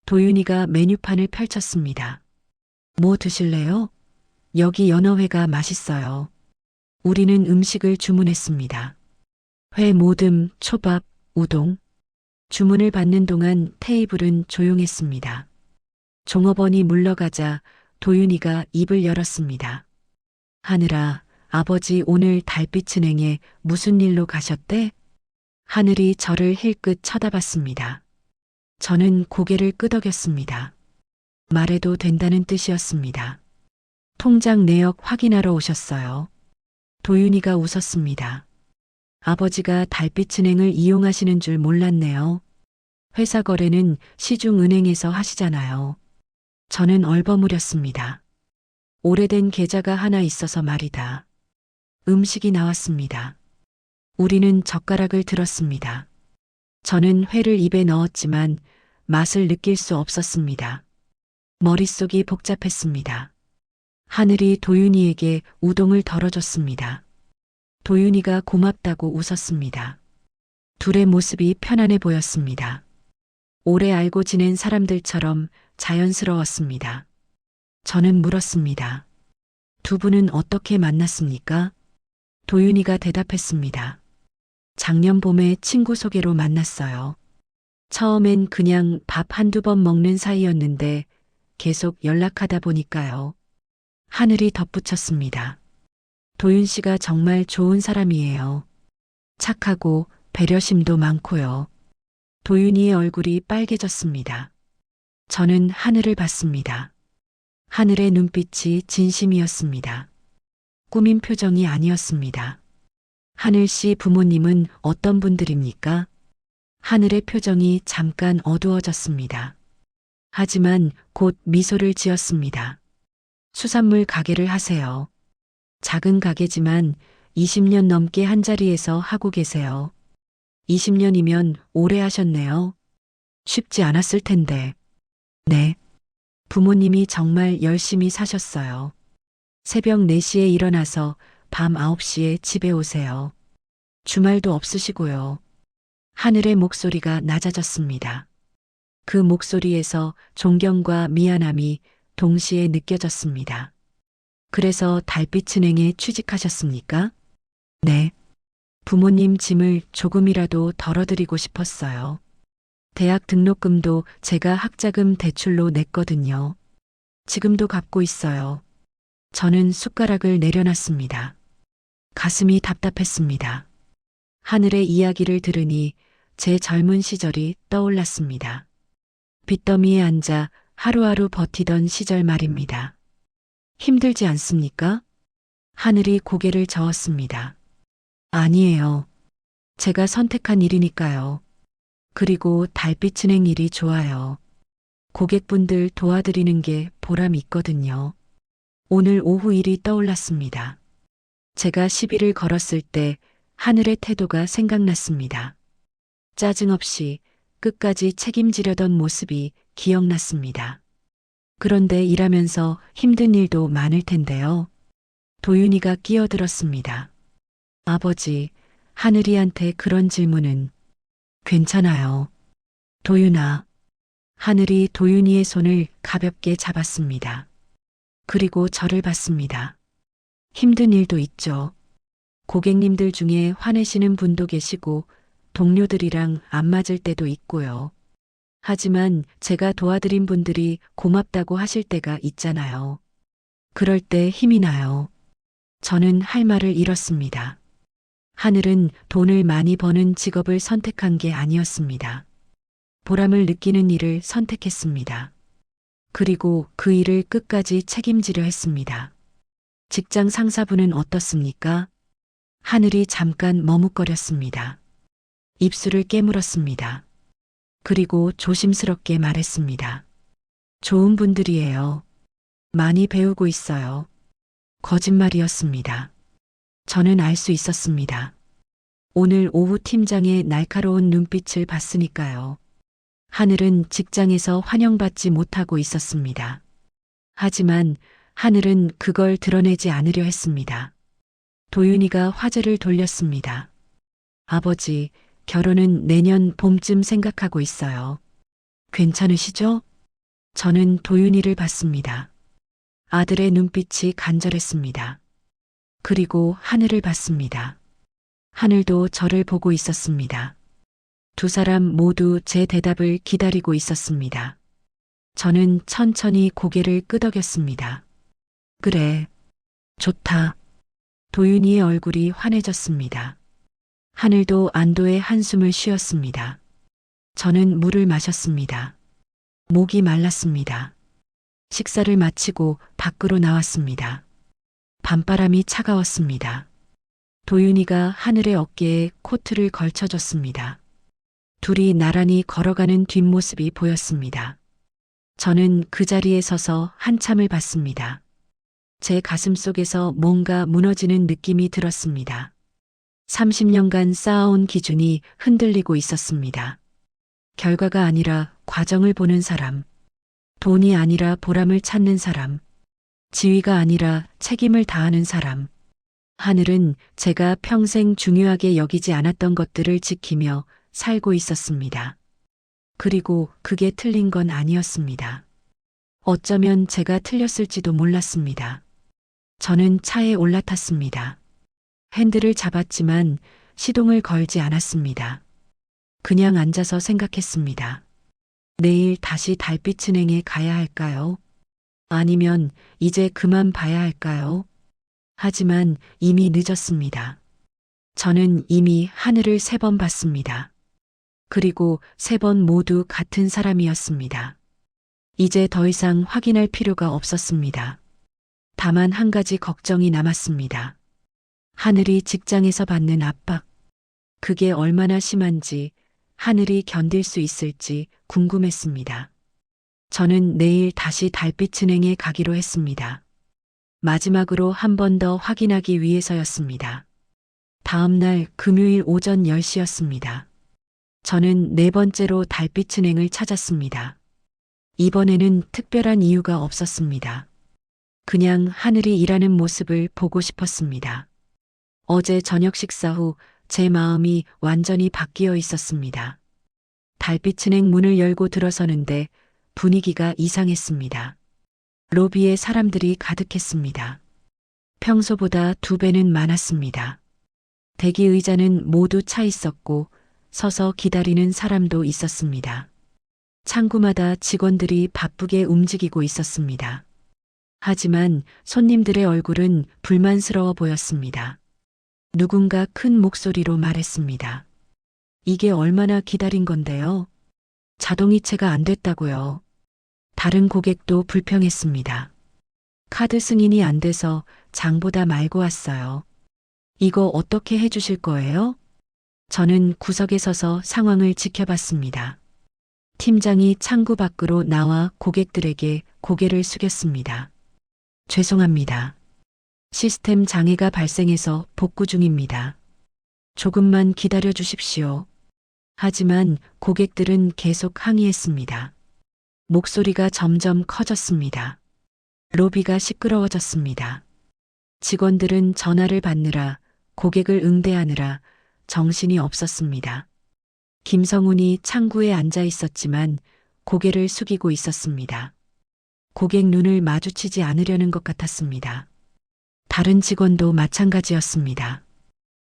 도윤이가 메뉴판을 펼쳤습니다. 뭐 드실래요? 여기 연어회가 맛있어요. 우리는 음식을 주문했습니다. 회, 모듬, 초밥, 우동. 주문을 받는 동안 테이블은 조용했습니다. 종업원이 물러가자 도윤이가 입을 열었습니다. 하늘아, 아버지 오늘 달빛은행에 무슨 일로 가셨대? 하늘이 저를 힐끗 쳐다봤습니다. 저는 고개를 끄덕였습니다. 말해도 된다는 뜻이었습니다. 통장 내역 확인하러 오셨어요. 도윤이가 웃었습니다. 아버지가 달빛은행을 이용하시는 줄 몰랐네요. 회사 거래는 시중은행에서 하시잖아요. 저는 얼버무렸습니다. 오래된 계좌가 하나 있어서 말이다. 음식이 나왔습니다. 우리는 젓가락을 들었습니다. 저는 회를 입에 넣었지만 맛을 느낄 수 없었습니다. 머릿속이 복잡했습니다. 하늘이 도윤이에게 우동을 덜어줬습니다. 도윤이가 고맙다고 웃었습니다. 둘의 모습이 편안해 보였습니다. 오래 알고 지낸 사람들처럼 자연스러웠습니다. 저는 물었습니다. 두 분은 어떻게 만났습니까? 도윤이가 대답했습니다. 작년 봄에 친구 소개로 만났어요. 처음엔 그냥 밥 한두 번 먹는 사이였는데 계속 연락하다 보니까요. 하늘이 덧붙였습니다. 도윤 씨가 정말 좋은 사람이에요. 착하고 배려심도 많고요. 도윤이의 얼굴이 빨개졌습니다. 저는 하늘을 봤습니다. 하늘의 눈빛이 진심이었습니다. 꾸민 표정이 아니었습니다. 하늘 씨 부모님은 어떤 분들입니까? 하늘의 표정이 잠깐 어두워졌습니다. 하지만 곧 미소를 지었습니다. 수산물 가게를 하세요. 작은 가게지만 20년 넘게 한자리에서 하고 계세요. 20년이면 오래 하셨네요. 쉽지 않았을 텐데. 네. 부모님이 정말 열심히 사셨어요. 새벽 4시에 일어나서 밤 9시에 집에 오세요. 주말도 없으시고요. 하늘의 목소리가 낮아졌습니다. 그 목소리에서 존경과 미안함이 동시에 느껴졌습니다. 그래서 달빛은행에 취직하셨습니까? 네. 부모님 짐을 조금이라도 덜어드리고 싶었어요. 대학 등록금도 제가 학자금 대출로 냈거든요. 지금도 갚고 있어요. 저는 숟가락을 내려놨습니다. 가슴이 답답했습니다. 하늘의 이야기를 들으니 제 젊은 시절이 떠올랐습니다. 빚더미에 앉아 하루하루 버티던 시절 말입니다. 힘들지 않습니까? 하늘이 고개를 저었습니다. 아니에요. 제가 선택한 일이니까요. 그리고 달빛은행 일이 좋아요. 고객분들 도와드리는 게 보람 있거든요. 오늘 오후 일이 떠올랐습니다. 제가 시비를 걸었을 때 하늘의 태도가 생각났습니다. 짜증 없이 끝까지 책임지려던 모습이 기억났습니다. 그런데 일하면서 힘든 일도 많을 텐데요. 도윤이가 끼어들었습니다. 아버지, 하늘이한테 그런 질문은 괜찮아요. 도윤아. 하늘이 도윤이의 손을 가볍게 잡았습니다. 그리고 저를 봤습니다. 힘든 일도 있죠. 고객님들 중에 화내시는 분도 계시고 동료들이랑 안 맞을 때도 있고요. 하지만 제가 도와드린 분들이 고맙다고 하실 때가 있잖아요. 그럴 때 힘이 나요. 저는 할 말을 잃었습니다. 하늘은 돈을 많이 버는 직업을 선택한 게 아니었습니다. 보람을 느끼는 일을 선택했습니다. 그리고 그 일을 끝까지 책임지려 했습니다. 직장 상사분은 어떻습니까? 하늘이 잠깐 머뭇거렸습니다. 입술을 깨물었습니다. 그리고 조심스럽게 말했습니다. 좋은 분들이에요. 많이 배우고 있어요. 거짓말이었습니다. 저는 알 수 있었습니다. 오늘 오후 팀장의 날카로운 눈빛을 봤으니까요. 하늘은 직장에서 환영받지 못하고 있었습니다. 하지만 하늘은 그걸 드러내지 않으려 했습니다. 도윤이가 화제를 돌렸습니다. 아버지, 결혼은 내년 봄쯤 생각하고 있어요. 괜찮으시죠? 저는 도윤이를 봤습니다. 아들의 눈빛이 간절했습니다. 그리고 하늘을 봤습니다. 하늘도 저를 보고 있었습니다. 두 사람 모두 제 대답을 기다리고 있었습니다. 저는 천천히 고개를 끄덕였습니다. 그래, 좋다. 도윤이의 얼굴이 환해졌습니다. 하늘도 안도의 한숨을 쉬었습니다. 저는 물을 마셨습니다. 목이 말랐습니다. 식사를 마치고 밖으로 나왔습니다. 밤바람이 차가웠습니다. 도윤이가 하늘의 어깨에 코트를 걸쳐줬습니다. 둘이 나란히 걸어가는 뒷모습이 보였습니다. 저는 그 자리에 서서 한참을 봤습니다. 제 가슴 속에서 뭔가 무너지는 느낌이 들었습니다. 30년간 쌓아온 기준이 흔들리고 있었습니다. 결과가 아니라 과정을 보는 사람, 돈이 아니라 보람을 찾는 사람, 지위가 아니라 책임을 다하는 사람. 하늘은 제가 평생 중요하게 여기지 않았던 것들을 지키며 살고 있었습니다. 그리고 그게 틀린 건 아니었습니다. 어쩌면 제가 틀렸을지도 몰랐습니다. 저는 차에 올라탔습니다. 핸들을 잡았지만 시동을 걸지 않았습니다. 그냥 앉아서 생각했습니다. 내일 다시 달빛은행에 가야 할까요? 아니면 이제 그만 봐야 할까요? 하지만 이미 늦었습니다. 저는 이미 하늘을 3번 봤습니다. 그리고 3번 모두 같은 사람이었습니다. 이제 더 이상 확인할 필요가 없었습니다. 다만 한 가지 걱정이 남았습니다. 하늘이 직장에서 받는 압박. 그게 얼마나 심한지, 하늘이 견딜 수 있을지 궁금했습니다. 저는 내일 다시 달빛은행에 가기로 했습니다. 마지막으로 한 번 더 확인하기 위해서였습니다. 다음 날 금요일 오전 10시였습니다. 저는 4번째로 달빛은행을 찾았습니다. 이번에는 특별한 이유가 없었습니다. 그냥 하늘이 일하는 모습을 보고 싶었습니다. 어제 저녁 식사 후 제 마음이 완전히 바뀌어 있었습니다. 달빛은행 문을 열고 들어서는데 분위기가 이상했습니다. 로비에 사람들이 가득했습니다. 평소보다 2배는 많았습니다. 대기 의자는 모두 차 있었고 서서 기다리는 사람도 있었습니다. 창구마다 직원들이 바쁘게 움직이고 있었습니다. 하지만 손님들의 얼굴은 불만스러워 보였습니다. 누군가 큰 목소리로 말했습니다. 이게 얼마나 기다린 건데요? 자동이체가 안 됐다고요. 다른 고객도 불평했습니다. 카드 승인이 안 돼서 장보다 말고 왔어요. 이거 어떻게 해주실 거예요? 저는 구석에 서서 상황을 지켜봤습니다. 팀장이 창구 밖으로 나와 고객들에게 고개를 숙였습니다. 죄송합니다. 시스템 장애가 발생해서 복구 중입니다. 조금만 기다려 주십시오. 하지만 고객들은 계속 항의했습니다. 목소리가 점점 커졌습니다. 로비가 시끄러워졌습니다. 직원들은 전화를 받느라 고객을 응대하느라 정신이 없었습니다. 김성훈이 창구에 앉아 있었지만 고개를 숙이고 있었습니다. 고객 눈을 마주치지 않으려는 것 같았습니다. 다른 직원도 마찬가지였습니다.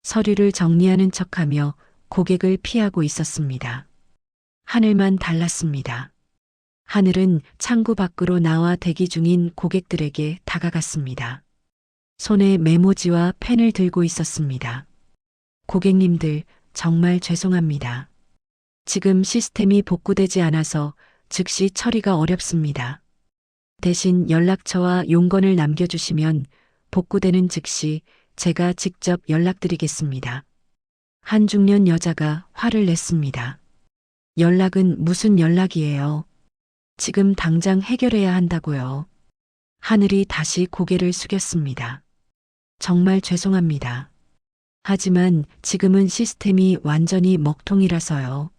서류를 정리하는 척하며 고객을 피하고 있었습니다. 하늘만 달랐습니다. 하늘은 창구 밖으로 나와 대기 중인 고객들에게 다가갔습니다. 손에 메모지와 펜을 들고 있었습니다. 고객님들, 정말 죄송합니다. 지금 시스템이 복구되지 않아서 즉시 처리가 어렵습니다. 대신 연락처와 용건을 남겨주시면 복구되는 즉시 제가 직접 연락드리겠습니다. 한 중년 여자가 화를 냈습니다. 연락은 무슨 연락이에요? 지금 당장 해결해야 한다고요. 하늘이 다시 고개를 숙였습니다. 정말 죄송합니다. 하지만 지금은 시스템이 완전히 먹통이라서요.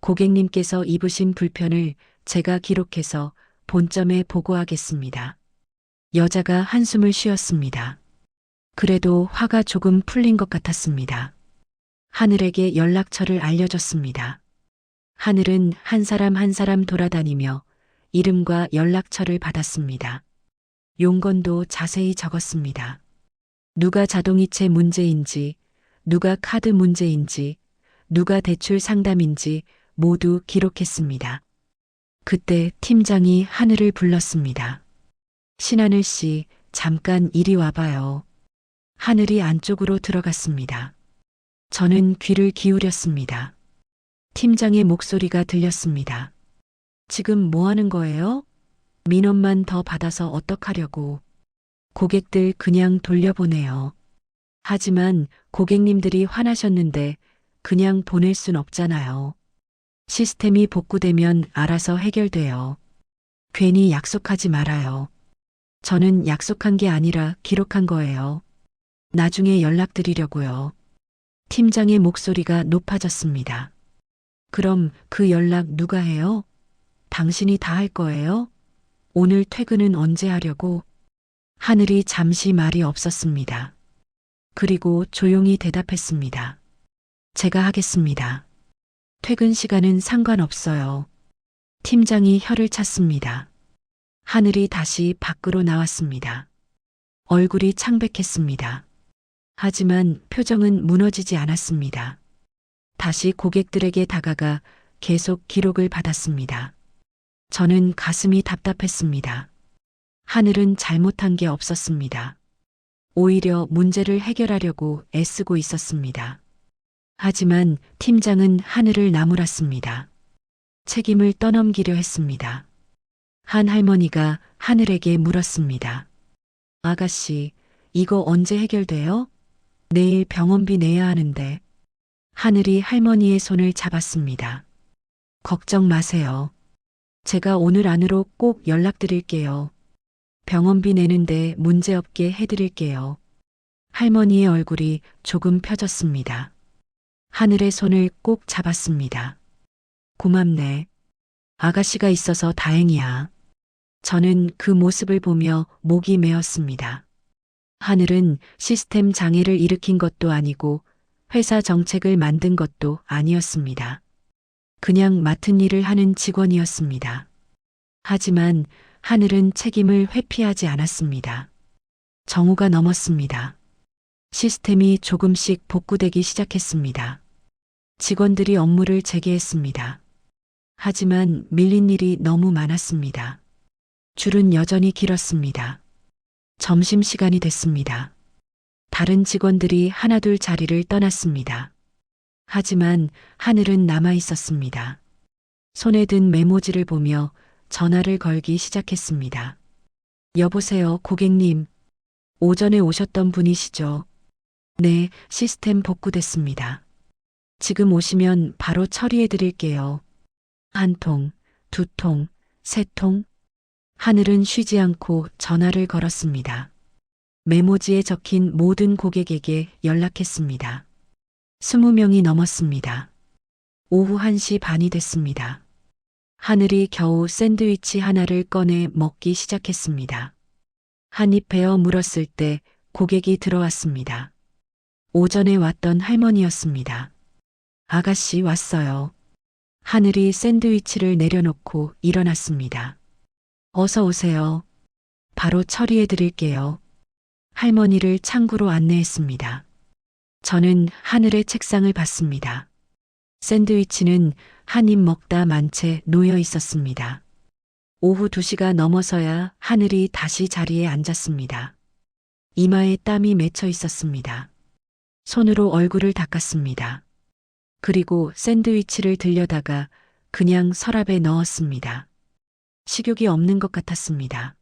고객님께서 입으신 불편을 제가 기록해서 본점에 보고하겠습니다. 여자가 한숨을 쉬었습니다. 그래도 화가 조금 풀린 것 같았습니다. 하늘에게 연락처를 알려줬습니다. 하늘은 한 사람 한 사람 돌아다니며 이름과 연락처를 받았습니다. 용건도 자세히 적었습니다. 누가 자동이체 문제인지, 누가 카드 문제인지, 누가 대출 상담인지 모두 기록했습니다. 그때 팀장이 하늘을 불렀습니다. 신하늘 씨, 잠깐 이리 와봐요. 하늘이 안쪽으로 들어갔습니다. 저는 귀를 기울였습니다. 팀장의 목소리가 들렸습니다. 지금 뭐 하는 거예요? 민원만 더 받아서 어떡하려고. 고객들 그냥 돌려보내요. 하지만 고객님들이 화나셨는데 그냥 보낼 순 없잖아요. 시스템이 복구되면 알아서 해결돼요. 괜히 약속하지 말아요. 저는 약속한 게 아니라 기록한 거예요. 나중에 연락드리려고요. 팀장의 목소리가 높아졌습니다. 그럼 그 연락 누가 해요? 당신이 다 할 거예요? 오늘 퇴근은 언제 하려고? 하늘이 잠시 말이 없었습니다. 그리고 조용히 대답했습니다. 제가 하겠습니다. 퇴근 시간은 상관없어요. 팀장이 혀를 찼습니다. 하늘이 다시 밖으로 나왔습니다. 얼굴이 창백했습니다. 하지만 표정은 무너지지 않았습니다. 다시 고객들에게 다가가 계속 기록을 받았습니다. 저는 가슴이 답답했습니다. 하늘은 잘못한 게 없었습니다. 오히려 문제를 해결하려고 애쓰고 있었습니다. 하지만 팀장은 하늘을 나무랐습니다. 책임을 떠넘기려 했습니다. 한 할머니가 하늘에게 물었습니다. 아가씨, 이거 언제 해결돼요? 내일 병원비 내야 하는데. 하늘이 할머니의 손을 잡았습니다. 걱정 마세요. 제가 오늘 안으로 꼭 연락드릴게요. 병원비 내는데 문제없게 해드릴게요. 할머니의 얼굴이 조금 펴졌습니다. 하늘의 손을 꼭 잡았습니다. 고맙네. 아가씨가 있어서 다행이야. 저는 그 모습을 보며 목이 메었습니다. 하늘은 시스템 장애를 일으킨 것도 아니고 회사 정책을 만든 것도 아니었습니다. 그냥 맡은 일을 하는 직원이었습니다. 하지만 하늘은 책임을 회피하지 않았습니다. 정오가 넘었습니다. 시스템이 조금씩 복구되기 시작했습니다. 직원들이 업무를 재개했습니다. 하지만 밀린 일이 너무 많았습니다. 줄은 여전히 길었습니다. 점심시간이 됐습니다. 다른 직원들이 하나둘 자리를 떠났습니다. 하지만 하늘은 남아 있었습니다. 손에 든 메모지를 보며 전화를 걸기 시작했습니다. 여보세요, 고객님. 오전에 오셨던 분이시죠? 네, 시스템 복구됐습니다. 지금 오시면 바로 처리해 드릴게요. 한 통, 두 통, 세 통. 하늘은 쉬지 않고 전화를 걸었습니다. 메모지에 적힌 모든 고객에게 연락했습니다. 20명이 넘었습니다. 오후 1시 반이 됐습니다. 하늘이 겨우 샌드위치 하나를 꺼내 먹기 시작했습니다. 한 입 베어 물었을 때 고객이 들어왔습니다. 오전에 왔던 할머니였습니다. 아가씨 왔어요. 하늘이 샌드위치를 내려놓고 일어났습니다. 어서 오세요. 바로 처리해 드릴게요. 할머니를 창구로 안내했습니다. 저는 하늘의 책상을 봤습니다. 샌드위치는 한 입 먹다 만 채 놓여 있었습니다. 오후 2시가 넘어서야 하늘이 다시 자리에 앉았습니다. 이마에 땀이 맺혀 있었습니다. 손으로 얼굴을 닦았습니다. 그리고 샌드위치를 들여다가 그냥 서랍에 넣었습니다. 식욕이 없는 것 같았습니다.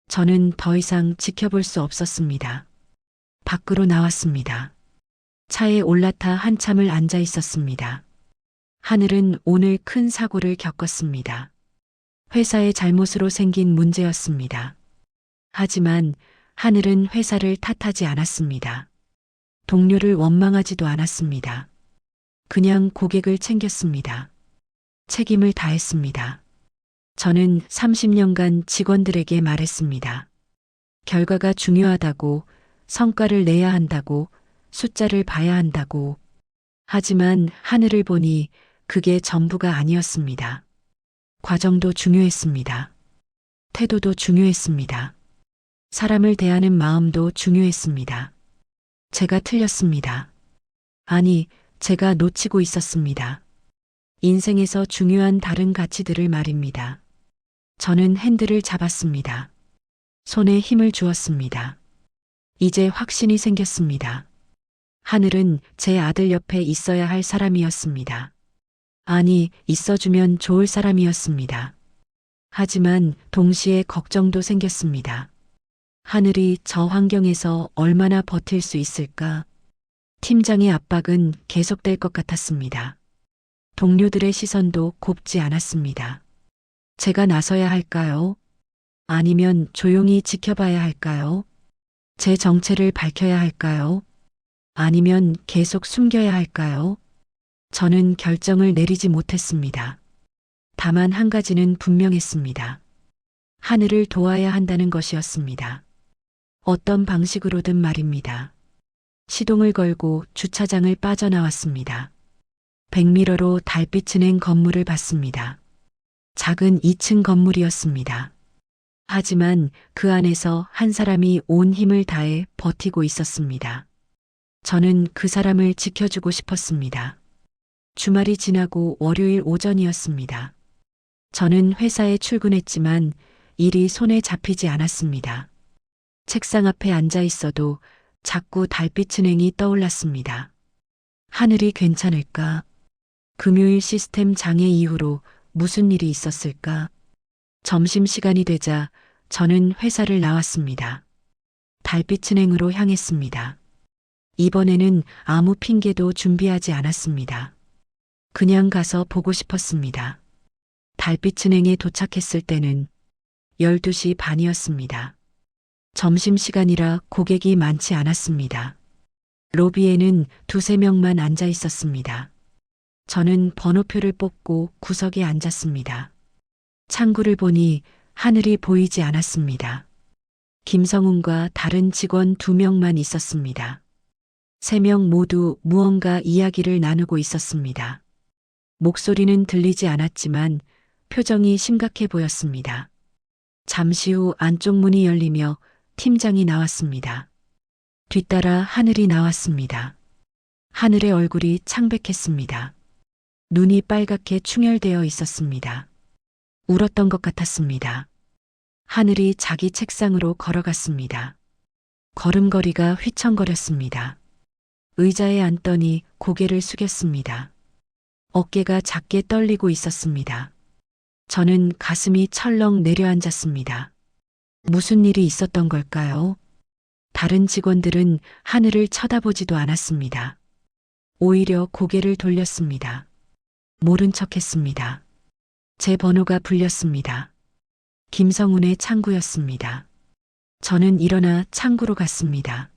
저는 더 이상 지켜볼 수 없었습니다. 밖으로 나왔습니다. 차에 올라타 한참을 앉아 있었습니다. 하늘은 오늘 큰 사고를 겪었습니다. 회사의 잘못으로 생긴 문제였습니다. 하지만 하늘은 회사를 탓하지 않았습니다. 동료를 원망하지도 않았습니다. 그냥 고객을 챙겼습니다. 책임을 다했습니다. 저는 30년간 직원들에게 말했습니다. 결과가 중요하다고, 성과를 내야 한다고, 숫자를 봐야 한다고. 하지만 하늘을 보니 그게 전부가 아니었습니다. 과정도 중요했습니다. 태도도 중요했습니다. 사람을 대하는 마음도 중요했습니다. 제가 틀렸습니다. 아니, 제가 놓치고 있었습니다. 인생에서 중요한 다른 가치들을 말입니다. 저는 핸들을 잡았습니다. 손에 힘을 주었습니다. 이제 확신이 생겼습니다. 하늘은 제 아들 옆에 있어야 할 사람이었습니다. 아니, 있어주면 좋을 사람이었습니다. 하지만 동시에 걱정도 생겼습니다. 하늘이 저 환경에서 얼마나 버틸 수 있을까? 팀장의 압박은 계속될 것 같았습니다. 동료들의 시선도 곱지 않았습니다. 제가 나서야 할까요? 아니면 조용히 지켜봐야 할까요? 제 정체를 밝혀야 할까요? 아니면 계속 숨겨야 할까요? 저는 결정을 내리지 못했습니다. 다만 한 가지는 분명했습니다. 하늘을 도와야 한다는 것이었습니다. 어떤 방식으로든 말입니다. 시동을 걸고 주차장을 빠져나왔습니다. 백미러로 달빛은행 건물을 봤습니다. 작은 2층 건물이었습니다. 하지만 그 안에서 한 사람이 온 힘을 다해 버티고 있었습니다. 저는 그 사람을 지켜주고 싶었습니다. 주말이 지나고 월요일 오전이었습니다. 저는 회사에 출근했지만 일이 손에 잡히지 않았습니다. 책상 앞에 앉아 있어도 자꾸 달빛은행이 떠올랐습니다. 하늘이 괜찮을까? 금요일 시스템 장애 이후로 무슨 일이 있었을까? 점심시간이 되자 저는 회사를 나왔습니다. 달빛은행으로 향했습니다. 이번에는 아무 핑계도 준비하지 않았습니다. 그냥 가서 보고 싶었습니다. 달빛은행에 도착했을 때는 12시 반이었습니다. 점심시간이라 고객이 많지 않았습니다. 로비에는 2~3명만 앉아 있었습니다. 저는 번호표를 뽑고 구석에 앉았습니다. 창구를 보니 하늘이 보이지 않았습니다. 김성훈과 다른 직원 2명만 있었습니다. 3명 모두 무언가 이야기를 나누고 있었습니다. 목소리는 들리지 않았지만 표정이 심각해 보였습니다. 잠시 후 안쪽 문이 열리며 팀장이 나왔습니다. 뒤따라 하늘이 나왔습니다. 하늘의 얼굴이 창백했습니다. 눈이 빨갛게 충혈되어 있었습니다. 울었던 것 같았습니다. 하늘이 자기 책상으로 걸어갔습니다. 걸음걸이가 휘청거렸습니다. 의자에 앉더니 고개를 숙였습니다. 어깨가 작게 떨리고 있었습니다. 저는 가슴이 철렁 내려앉았습니다. 무슨 일이 있었던 걸까요? 다른 직원들은 하늘을 쳐다보지도 않았습니다. 오히려 고개를 돌렸습니다. 모른 척했습니다. 제 번호가 불렸습니다. 김성훈의 창구였습니다. 저는 일어나 창구로 갔습니다.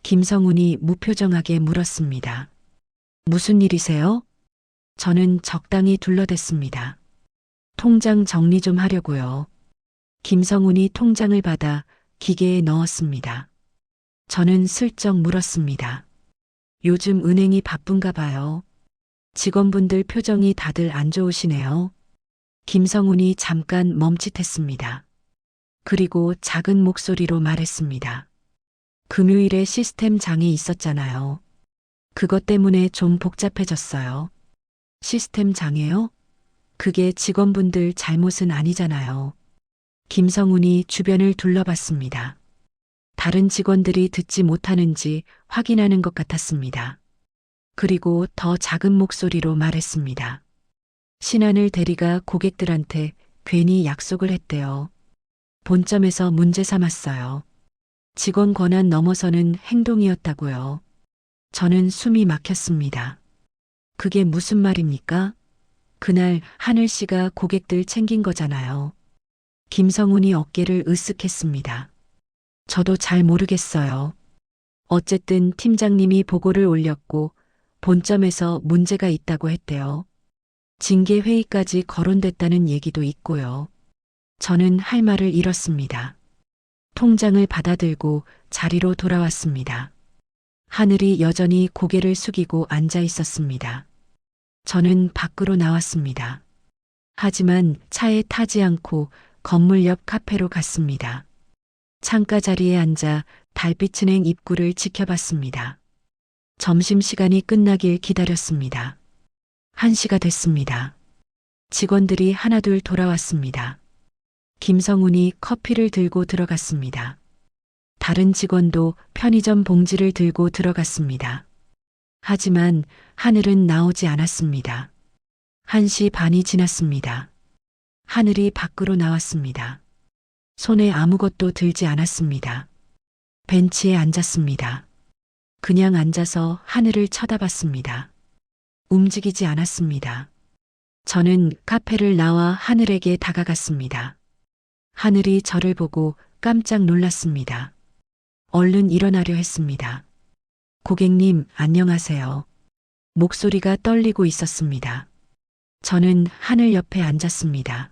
김성훈이 무표정하게 물었습니다. 무슨 일이세요? 저는 적당히 둘러댔습니다. 통장 정리 좀 하려고요. 김성훈이 통장을 받아 기계에 넣었습니다. 저는 슬쩍 물었습니다. 요즘 은행이 바쁜가 봐요. 직원분들 표정이 다들 안 좋으시네요. 김성훈이 잠깐 멈칫했습니다. 그리고 작은 목소리로 말했습니다. 금요일에 시스템 장애 있었잖아요. 그것 때문에 좀 복잡해졌어요. 시스템 장애요? 그게 직원분들 잘못은 아니잖아요. 김성훈이 주변을 둘러봤습니다. 다른 직원들이 듣지 못하는지 확인하는 것 같았습니다. 그리고 더 작은 목소리로 말했습니다. 신하늘 대리가 고객들한테 괜히 약속을 했대요. 본점에서 문제 삼았어요. 직원 권한 넘어서는 행동이었다고요. 저는 숨이 막혔습니다. 그게 무슨 말입니까? 그날 하늘 씨가 고객들 챙긴 거잖아요. 김성훈이 어깨를 으쓱했습니다. 저도 잘 모르겠어요. 어쨌든 팀장님이 보고를 올렸고 본점에서 문제가 있다고 했대요. 징계 회의까지 거론됐다는 얘기도 있고요. 저는 할 말을 잃었습니다. 통장을 받아들고 자리로 돌아왔습니다. 하늘이 여전히 고개를 숙이고 앉아 있었습니다. 저는 밖으로 나왔습니다. 하지만 차에 타지 않고 건물 옆 카페로 갔습니다. 창가 자리에 앉아 달빛은행 입구를 지켜봤습니다. 점심시간이 끝나길 기다렸습니다. 1시가 됐습니다. 직원들이 하나둘 돌아왔습니다. 김성훈이 커피를 들고 들어갔습니다. 다른 직원도 편의점 봉지를 들고 들어갔습니다. 하지만 하늘은 나오지 않았습니다. 1시 반이 지났습니다. 하늘이 밖으로 나왔습니다. 손에 아무것도 들지 않았습니다. 벤치에 앉았습니다. 그냥 앉아서 하늘을 쳐다봤습니다. 움직이지 않았습니다. 저는 카페를 나와 하늘에게 다가갔습니다. 하늘이 저를 보고 깜짝 놀랐습니다. 얼른 일어나려 했습니다. 고객님, 안녕하세요. 목소리가 떨리고 있었습니다. 저는 하늘 옆에 앉았습니다.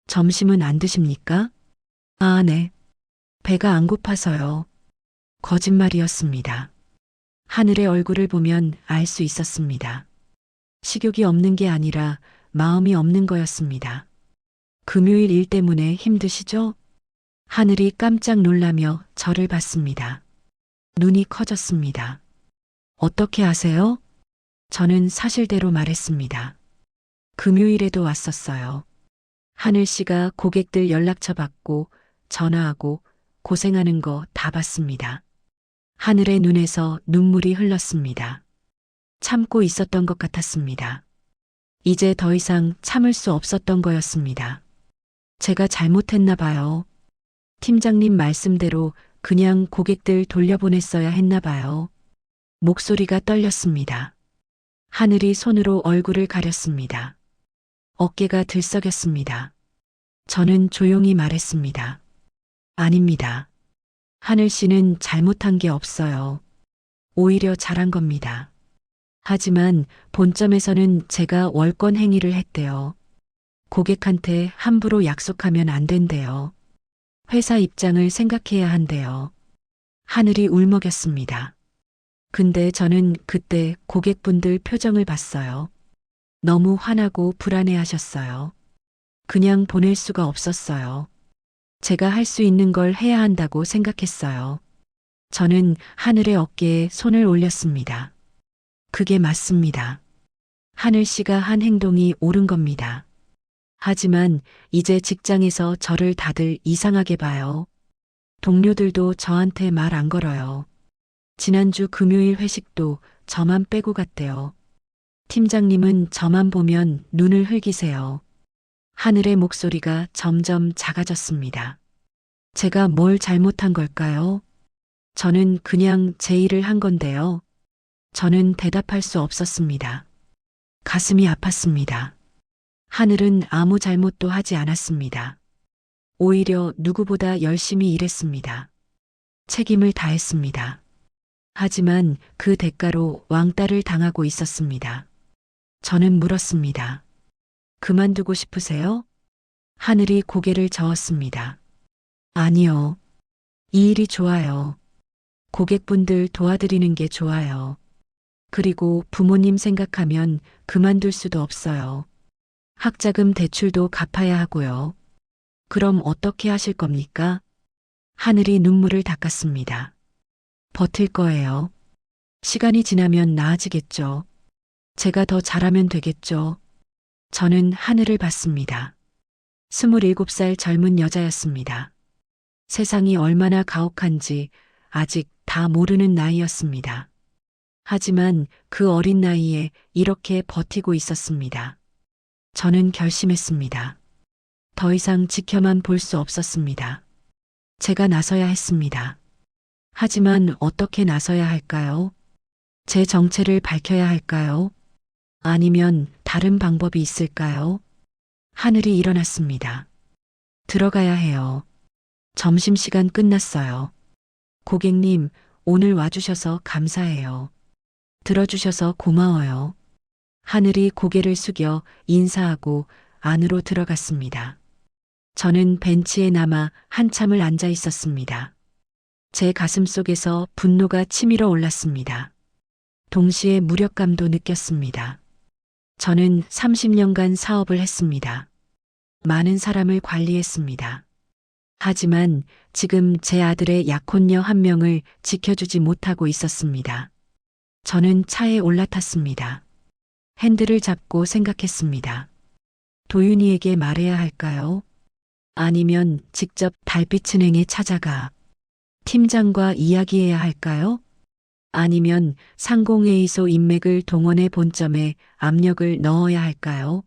점심은 안 드십니까? 아, 네. 배가 안 고파서요. 거짓말이었습니다. 하늘의 얼굴을 보면 알 수 있었습니다. 식욕이 없는 게 아니라 마음이 없는 거였습니다. 금요일 일 때문에 힘드시죠? 하늘이 깜짝 놀라며 저를 봤습니다. 눈이 커졌습니다. 어떻게 아세요? 저는 사실대로 말했습니다. 금요일에도 왔었어요. 하늘 씨가 고객들 연락처 받고 전화하고 고생하는 거 다 봤습니다. 하늘의 눈에서 눈물이 흘렀습니다. 참고 있었던 것 같았습니다. 이제 더 이상 참을 수 없었던 거였습니다. 제가 잘못했나 봐요. 팀장님 말씀대로 그냥 고객들 돌려보냈어야 했나 봐요. 목소리가 떨렸습니다. 하늘이 손으로 얼굴을 가렸습니다. 어깨가 들썩였습니다. 저는 조용히 말했습니다. 아닙니다. 하늘 씨는 잘못한 게 없어요. 오히려 잘한 겁니다. 하지만 본점에서는 제가 월권 행위를 했대요. 고객한테 함부로 약속하면 안 된대요. 회사 입장을 생각해야 한대요. 하늘이 울먹였습니다. 근데 저는 그때 고객분들 표정을 봤어요. 너무 화나고 불안해하셨어요. 그냥 보낼 수가 없었어요. 제가 할 수 있는 걸 해야 한다고 생각했어요. 저는 하늘의 어깨에 손을 올렸습니다. 그게 맞습니다. 하늘 씨가 한 행동이 옳은 겁니다. 하지만 이제 직장에서 저를 다들 이상하게 봐요. 동료들도 저한테 말 안 걸어요. 지난주 금요일 회식도 저만 빼고 갔대요. 팀장님은 저만 보면 눈을 흘기세요. 하늘의 목소리가 점점 작아졌습니다. 제가 뭘 잘못한 걸까요? 저는 그냥 제 일을 한 건데요. 저는 대답할 수 없었습니다. 가슴이 아팠습니다. 하늘은 아무 잘못도 하지 않았습니다. 오히려 누구보다 열심히 일했습니다. 책임을 다했습니다. 하지만 그 대가로 왕따를 당하고 있었습니다. 저는 물었습니다. 그만두고 싶으세요? 하늘이 고개를 저었습니다. 아니요. 이 일이 좋아요. 고객분들 도와드리는 게 좋아요. 그리고 부모님 생각하면 그만둘 수도 없어요. 학자금 대출도 갚아야 하고요. 그럼 어떻게 하실 겁니까? 하늘이 눈물을 닦았습니다. 버틸 거예요. 시간이 지나면 나아지겠죠. 제가 더 잘하면 되겠죠. 저는 하늘을 봤습니다. 27살 젊은 여자였습니다. 세상이 얼마나 가혹한지 아직 다 모르는 나이였습니다. 하지만 그 어린 나이에 이렇게 버티고 있었습니다. 저는 결심했습니다. 더 이상 지켜만 볼 수 없었습니다. 제가 나서야 했습니다. 하지만 어떻게 나서야 할까요? 제 정체를 밝혀야 할까요? 아니면 다른 방법이 있을까요? 하늘이 일어났습니다. 들어가야 해요. 점심시간 끝났어요. 고객님, 오늘 와주셔서 감사해요. 들어주셔서 고마워요. 하늘이 고개를 숙여 인사하고 안으로 들어갔습니다. 저는 벤치에 남아 한참을 앉아 있었습니다. 제 가슴 속에서 분노가 치밀어 올랐습니다. 동시에 무력감도 느꼈습니다. 저는 30년간 사업을 했습니다. 많은 사람을 관리했습니다. 하지만 지금 제 아들의 약혼녀 한 명을 지켜주지 못하고 있었습니다. 저는 차에 올라탔습니다. 핸들을 잡고 생각했습니다. 도윤이에게 말해야 할까요? 아니면 직접 달빛은행에 찾아가 팀장과 이야기해야 할까요? 아니면 상공회의소 인맥을 동원해 본점에 압력을 넣어야 할까요?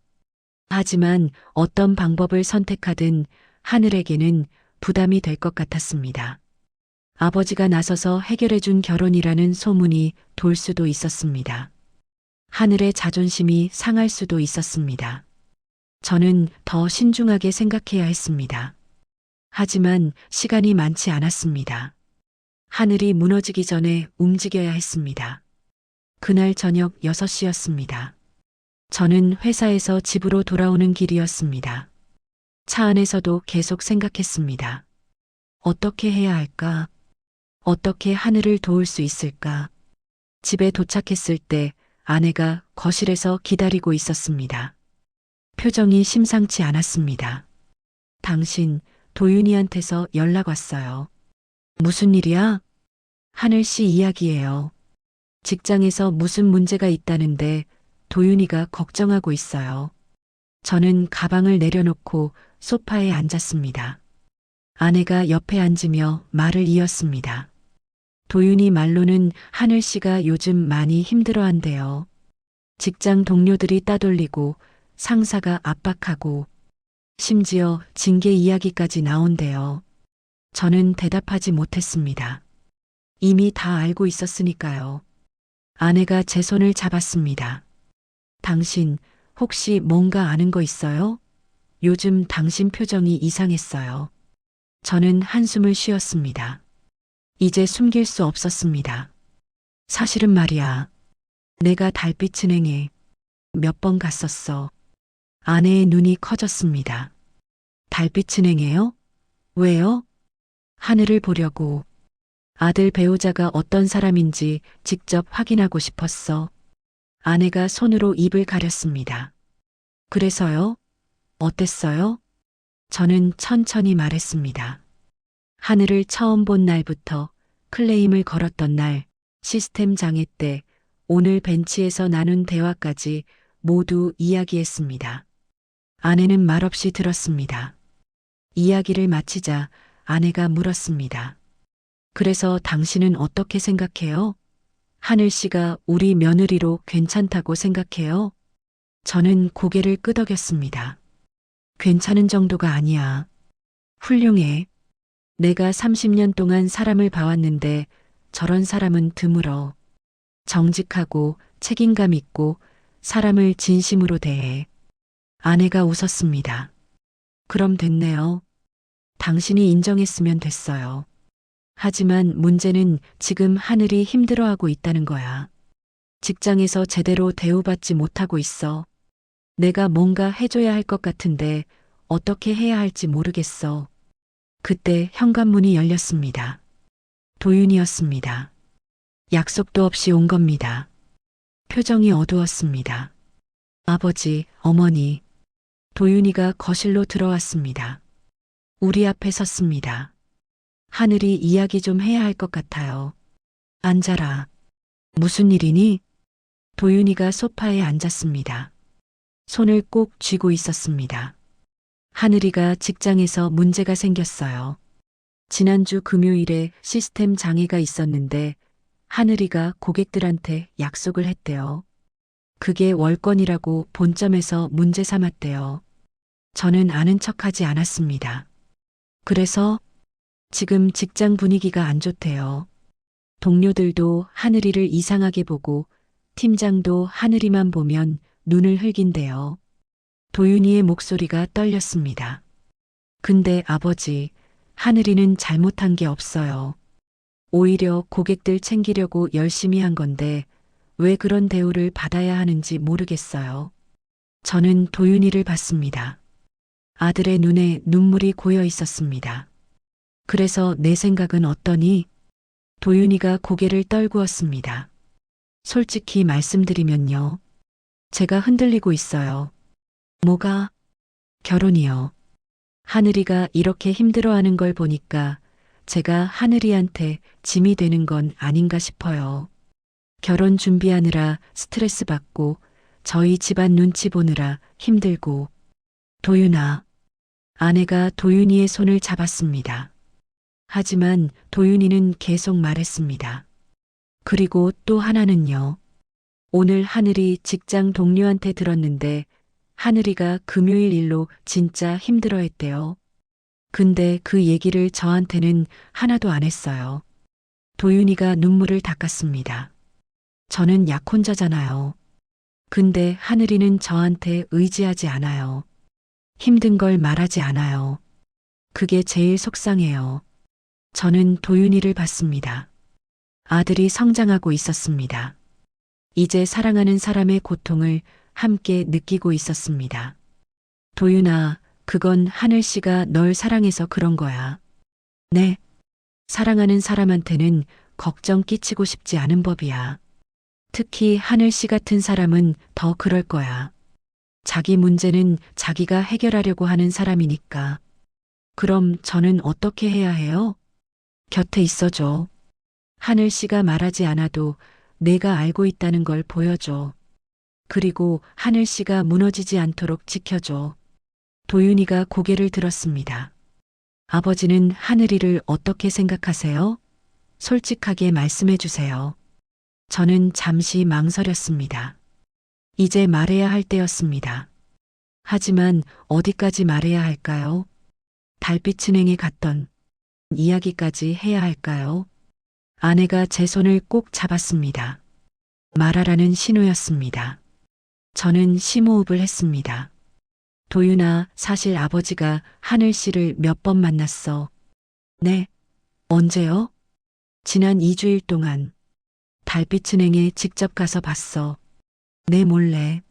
하지만 어떤 방법을 선택하든 하늘에게는 부담이 될 것 같았습니다. 아버지가 나서서 해결해준 결혼이라는 소문이 돌 수도 있었습니다. 하늘의 자존심이 상할 수도 있었습니다. 저는 더 신중하게 생각해야 했습니다. 하지만 시간이 많지 않았습니다. 하늘이 무너지기 전에 움직여야 했습니다. 그날 저녁 6시였습니다. 저는 회사에서 집으로 돌아오는 길이었습니다. 차 안에서도 계속 생각했습니다. 어떻게 해야 할까? 어떻게 하늘을 도울 수 있을까? 집에 도착했을 때 아내가 거실에서 기다리고 있었습니다. 표정이 심상치 않았습니다. 당신, 도윤이한테서 연락 왔어요. 무슨 일이야? 하늘 씨 이야기예요. 직장에서 무슨 문제가 있다는데 도윤이가 걱정하고 있어요. 저는 가방을 내려놓고 소파에 앉았습니다. 아내가 옆에 앉으며 말을 이었습니다. 도윤이 말로는 하늘 씨가 요즘 많이 힘들어한대요. 직장 동료들이 따돌리고 상사가 압박하고 심지어 징계 이야기까지 나온대요. 저는 대답하지 못했습니다. 이미 다 알고 있었으니까요. 아내가 제 손을 잡았습니다. 당신 혹시 뭔가 아는 거 있어요? 요즘 당신 표정이 이상했어요. 저는 한숨을 쉬었습니다. 이제 숨길 수 없었습니다. 사실은 말이야. 내가 달빛은행에 몇 번 갔었어. 아내의 눈이 커졌습니다. 달빛은행에요? 왜요? 하늘을 보려고. 아들 배우자가 어떤 사람인지 직접 확인하고 싶었어. 아내가 손으로 입을 가렸습니다. 그래서요? 어땠어요? 저는 천천히 말했습니다. 하늘을 처음 본 날부터 클레임을 걸었던 날, 시스템 장애 때, 오늘 벤치에서 나눈 대화까지 모두 이야기했습니다. 아내는 말없이 들었습니다. 이야기를 마치자 아내가 물었습니다. 그래서 당신은 어떻게 생각해요? 하늘 씨가 우리 며느리로 괜찮다고 생각해요? 저는 고개를 끄덕였습니다. 괜찮은 정도가 아니야. 훌륭해. 내가 30년 동안 사람을 봐왔는데 저런 사람은 드물어. 정직하고 책임감 있고 사람을 진심으로 대해. 아내가 웃었습니다. 그럼 됐네요. 당신이 인정했으면 됐어요. 하지만 문제는 지금 하늘이 힘들어하고 있다는 거야. 직장에서 제대로 대우받지 못하고 있어. 내가 뭔가 해줘야 할 것 같은데 어떻게 해야 할지 모르겠어. 그때 현관문이 열렸습니다. 도윤이었습니다. 약속도 없이 온 겁니다. 표정이 어두웠습니다. 아버지, 어머니, 도윤이가 거실로 들어왔습니다. 우리 앞에 섰습니다. 하늘이 이야기 좀 해야 할 것 같아요. 앉아라. 무슨 일이니? 도윤이가 소파에 앉았습니다. 손을 꼭 쥐고 있었습니다. 하늘이가 직장에서 문제가 생겼어요. 지난주 금요일에 시스템 장애가 있었는데 하늘이가 고객들한테 약속을 했대요. 그게 월권이라고 본점에서 문제 삼았대요. 저는 아는 척하지 않았습니다. 그래서 지금 직장 분위기가 안 좋대요. 동료들도 하늘이를 이상하게 보고 팀장도 하늘이만 보면 눈을 흘긴대요. 도윤이의 목소리가 떨렸습니다. 근데 아버지, 하늘이는 잘못한 게 없어요. 오히려 고객들 챙기려고 열심히 한 건데 왜 그런 대우를 받아야 하는지 모르겠어요. 저는 도윤이를 봤습니다. 아들의 눈에 눈물이 고여 있었습니다. 그래서 내 생각은 어떠니? 도윤이가 고개를 떨구었습니다. 솔직히 말씀드리면요. 제가 흔들리고 있어요. 뭐가? 결혼이요. 하늘이가 이렇게 힘들어하는 걸 보니까 제가 하늘이한테 짐이 되는 건 아닌가 싶어요. 결혼 준비하느라 스트레스 받고 저희 집안 눈치 보느라 힘들고. 도윤아. 아내가 도윤이의 손을 잡았습니다. 하지만 도윤이는 계속 말했습니다. 그리고 또 하나는요. 오늘 하늘이 직장 동료한테 들었는데 하늘이가 금요일 일로 진짜 힘들어했대요. 근데 그 얘기를 저한테는 하나도 안 했어요. 도윤이가 눈물을 닦았습니다. 저는 약혼자잖아요. 근데 하늘이는 저한테 의지하지 않아요. 힘든 걸 말하지 않아요. 그게 제일 속상해요. 저는 도윤이를 봤습니다. 아들이 성장하고 있었습니다. 이제 사랑하는 사람의 고통을 함께 느끼고 있었습니다. 도윤아, 그건 하늘 씨가 널 사랑해서 그런 거야. 네. 사랑하는 사람한테는 걱정 끼치고 싶지 않은 법이야. 특히 하늘 씨 같은 사람은 더 그럴 거야. 자기 문제는 자기가 해결하려고 하는 사람이니까. 그럼 저는 어떻게 해야 해요? 곁에 있어줘. 하늘 씨가 말하지 않아도 내가 알고 있다는 걸 보여줘. 그리고 하늘 씨가 무너지지 않도록 지켜줘. 도윤이가 고개를 들었습니다. 아버지는 하늘이를 어떻게 생각하세요? 솔직하게 말씀해 주세요. 저는 잠시 망설였습니다. 이제 말해야 할 때였습니다. 하지만 어디까지 말해야 할까요? 달빛은행에 갔던 이야기까지 해야 할까요? 아내가 제 손을 꼭 잡았습니다. 말하라는 신호였습니다. 저는 심호흡을 했습니다. 도윤아, 사실 아버지가 하늘 씨를 몇 번 만났어. 네. 언제요? 지난 2주일 동안. 달빛은행에 직접 가서 봤어. 내 몰래.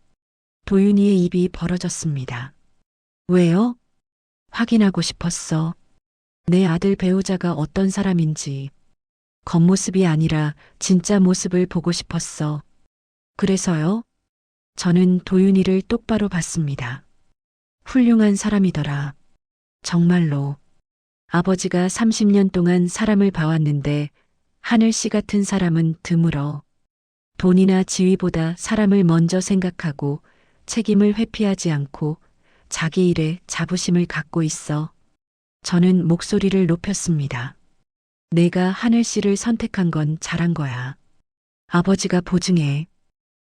도윤이의 입이 벌어졌습니다. 왜요? 확인하고 싶었어. 내 아들 배우자가 어떤 사람인지. 겉모습이 아니라 진짜 모습을 보고 싶었어. 그래서요? 저는 도윤이를 똑바로 봤습니다. 훌륭한 사람이더라. 정말로. 아버지가 30년 동안 사람을 봐왔는데 하늘 씨 같은 사람은 드물어. 돈이나 지위보다 사람을 먼저 생각하고 책임을 회피하지 않고 자기 일에 자부심을 갖고 있어. 저는 목소리를 높였습니다. 내가 하늘 씨를 선택한 건 잘한 거야. 아버지가 보증해.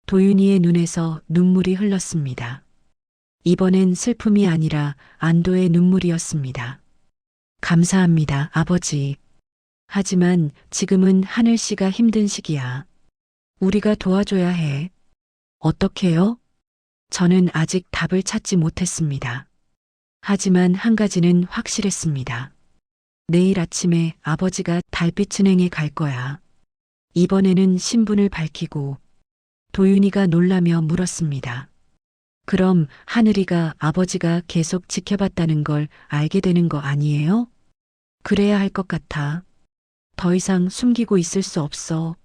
도윤이의 눈에서 눈물이 흘렀습니다. 이번엔 슬픔이 아니라 안도의 눈물이었습니다. 감사합니다, 아버지. 하지만 지금은 하늘 씨가 힘든 시기야. 우리가 도와줘야 해. 어떻게요? 저는 아직 답을 찾지 못했습니다. 하지만 한 가지는 확실했습니다. 내일 아침에 아버지가 달빛은행에 갈 거야. 이번에는 신분을 밝히고. 도윤이가 놀라며 물었습니다. 그럼 하늘이가 아버지가 계속 지켜봤다는 걸 알게 되는 거 아니에요? 그래야 할 것 같아. 더 이상 숨기고 있을 수 없어.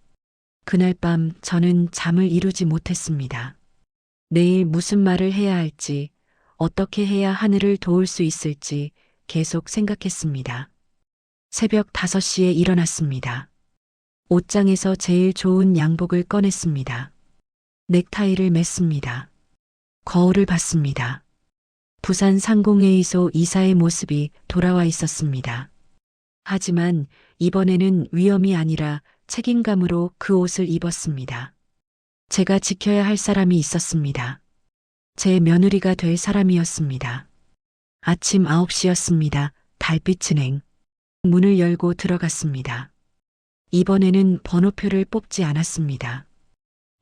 그날 밤 저는 잠을 이루지 못했습니다. 내일 무슨 말을 해야 할지, 어떻게 해야 하늘을 도울 수 있을지 계속 생각했습니다. 새벽 5시에 일어났습니다. 옷장에서 제일 좋은 양복을 꺼냈습니다. 넥타이를 맸습니다. 거울을 봤습니다. 부산 상공회의소 이사의 모습이 돌아와 있었습니다. 하지만 이번에는 위험이 아니라 책임감으로 그 옷을 입었습니다. 제가 지켜야 할 사람이 있었습니다. 제 며느리가 될 사람이었습니다. 아침 9시였습니다. 달빛은 행. 문을 열고 들어갔습니다. 이번에는 번호표를 뽑지 않았습니다.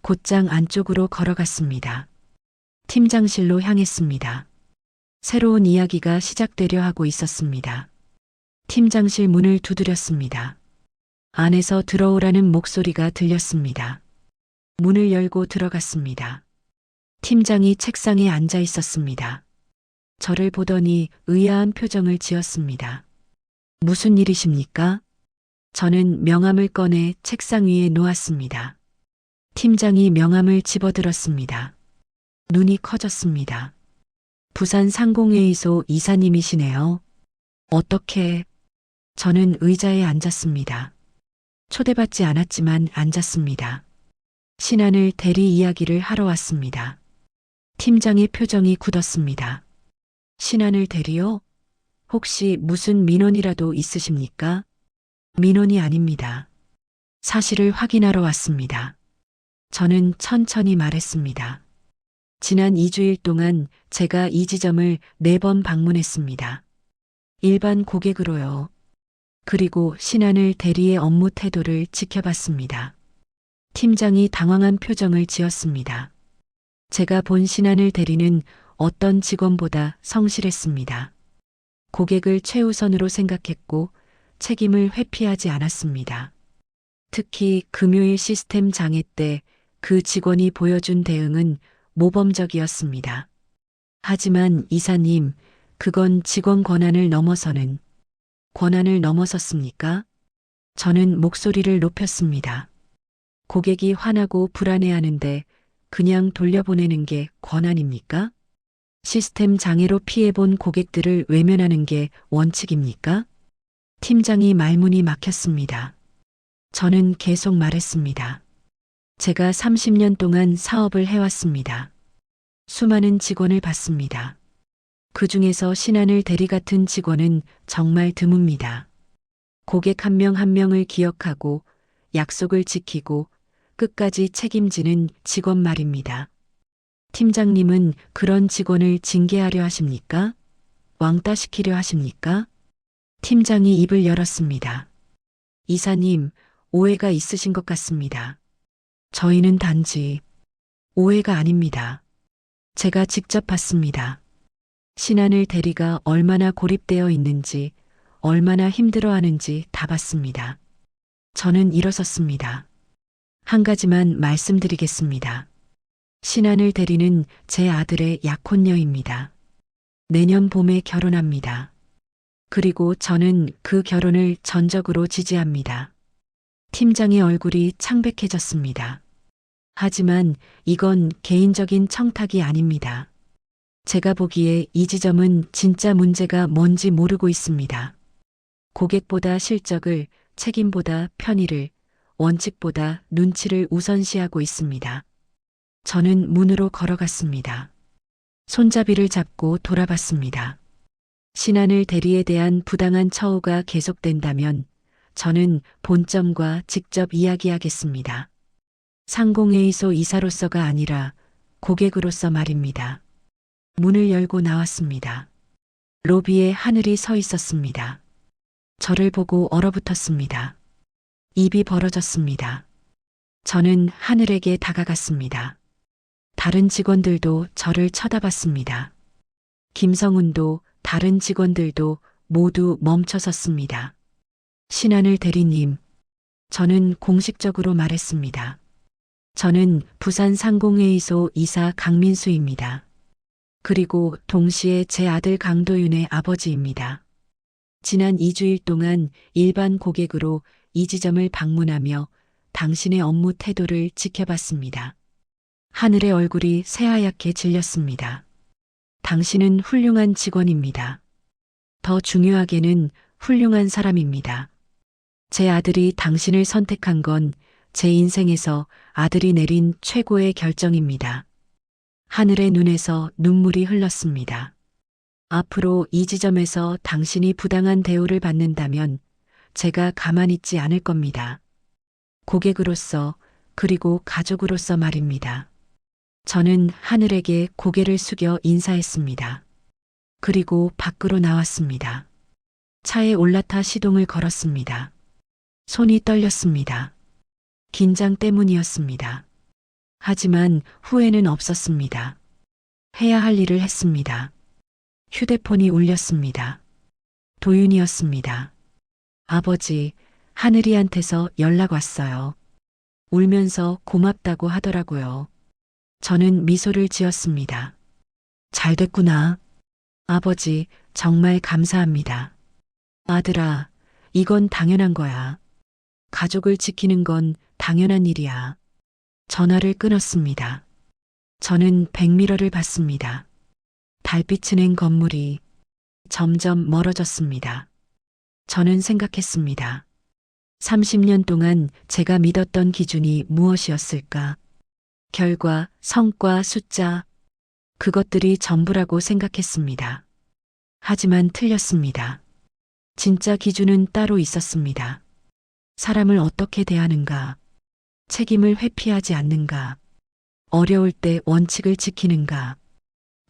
곧장 안쪽으로 걸어갔습니다. 팀장실로 향했습니다. 새로운 이야기가 시작되려 하고 있었습니다. 팀장실 문을 두드렸습니다. 안에서 들어오라는 목소리가 들렸습니다. 문을 열고 들어갔습니다. 팀장이 책상에 앉아 있었습니다. 저를 보더니 의아한 표정을 지었습니다. 무슨 일이십니까? 저는 명함을 꺼내 책상 위에 놓았습니다. 팀장이 명함을 집어들었습니다. 눈이 커졌습니다. 부산 상공회의소 이사님이시네요. 어떻게? 저는 의자에 앉았습니다. 초대받지 않았지만 앉았습니다. 신하늘 대리 이야기를 하러 왔습니다. 팀장의 표정이 굳었습니다. 신하늘 대리요? 혹시 무슨 민원이라도 있으십니까? 민원이 아닙니다. 사실을 확인하러 왔습니다. 저는 천천히 말했습니다. 지난 2주일 동안 제가 이 지점을 4번 방문했습니다. 일반 고객으로요. 그리고 신하늘 대리의 업무 태도를 지켜봤습니다. 팀장이 당황한 표정을 지었습니다. 제가 본 신하늘 대리는 어떤 직원보다 성실했습니다. 고객을 최우선으로 생각했고 책임을 회피하지 않았습니다. 특히 금요일 시스템 장애 때 그 직원이 보여준 대응은 모범적이었습니다. 하지만 이사님, 그건 직원 권한을 넘어섰습니까? 저는 목소리를 높였습니다. 고객이 화나고 불안해하는데 그냥 돌려보내는 게 권한입니까? 시스템 장애로 피해본 고객들을 외면하는 게 원칙입니까? 팀장이 말문이 막혔습니다. 저는 계속 말했습니다. 제가 30년 동안 사업을 해왔습니다. 수많은 직원을 봤습니다. 그 중에서 신하늘 대리 같은 직원은 정말 드뭅니다. 고객 한 명 한 명을 기억하고 약속을 지키고 끝까지 책임지는 직원 말입니다. 팀장님은 그런 직원을 징계하려 하십니까? 왕따시키려 하십니까? 팀장이 입을 열었습니다. 이사님, 오해가 있으신 것 같습니다. 저희는 단지 오해가 아닙니다. 제가 직접 봤습니다. 신하늘 대리가 얼마나 고립되어 있는지, 얼마나 힘들어하는지 다 봤습니다. 저는 일어섰습니다. 한 가지만 말씀드리겠습니다. 신하늘 대리는 제 아들의 약혼녀입니다. 내년 봄에 결혼합니다. 그리고 저는 그 결혼을 전적으로 지지합니다. 팀장의 얼굴이 창백해졌습니다. 하지만 이건 개인적인 청탁이 아닙니다. 제가 보기에 이 지점은 진짜 문제가 뭔지 모르고 있습니다. 고객보다 실적을, 책임보다 편의를, 원칙보다 눈치를 우선시하고 있습니다. 저는 문으로 걸어갔습니다. 손잡이를 잡고 돌아봤습니다. 신하늘 대리에 대한 부당한 처우가 계속된다면 저는 본점과 직접 이야기하겠습니다. 상공회의소 이사로서가 아니라 고객으로서 말입니다. 문을 열고 나왔습니다. 로비에 하늘이 서 있었습니다. 저를 보고 얼어붙었습니다. 입이 벌어졌습니다. 저는 하늘에게 다가갔습니다. 다른 직원들도 저를 쳐다봤습니다. 김성훈도 다른 직원들도 모두 멈춰섰습니다. 신하늘 대리님, 저는 공식적으로 말했습니다. 저는 부산 상공회의소 이사 강민수입니다. 그리고 동시에 제 아들 강도윤의 아버지입니다. 지난 2주일 동안 일반 고객으로 이 지점을 방문하며 당신의 업무 태도를 지켜봤습니다. 하늘의 얼굴이 새하얗게 질렸습니다. 당신은 훌륭한 직원입니다. 더 중요하게는 훌륭한 사람입니다. 제 아들이 당신을 선택한 건 제 인생에서 아들이 내린 최고의 결정입니다. 하늘의 눈에서 눈물이 흘렀습니다. 앞으로 이 지점에서 당신이 부당한 대우를 받는다면 제가 가만히 있지 않을 겁니다. 고객으로서 그리고 가족으로서 말입니다. 저는 하늘에게 고개를 숙여 인사했습니다. 그리고 밖으로 나왔습니다. 차에 올라타 시동을 걸었습니다. 손이 떨렸습니다. 긴장 때문이었습니다. 하지만 후회는 없었습니다. 해야 할 일을 했습니다. 휴대폰이 울렸습니다. 도윤이었습니다. 아버지, 하늘이한테서 연락 왔어요. 울면서 고맙다고 하더라고요. 저는 미소를 지었습니다. 잘 됐구나. 아버지, 정말 감사합니다. 아들아, 이건 당연한 거야. 가족을 지키는 건 당연한 일이야. 전화를 끊었습니다. 저는 백미러를 봤습니다. 달빛을 낸 건물이 점점 멀어졌습니다. 저는 생각했습니다. 30년 동안 제가 믿었던 기준이 무엇이었을까? 결과, 성과, 숫자, 그것들이 전부라고 생각했습니다. 하지만 틀렸습니다. 진짜 기준은 따로 있었습니다. 사람을 어떻게 대하는가? 책임을 회피하지 않는가? 어려울 때 원칙을 지키는가?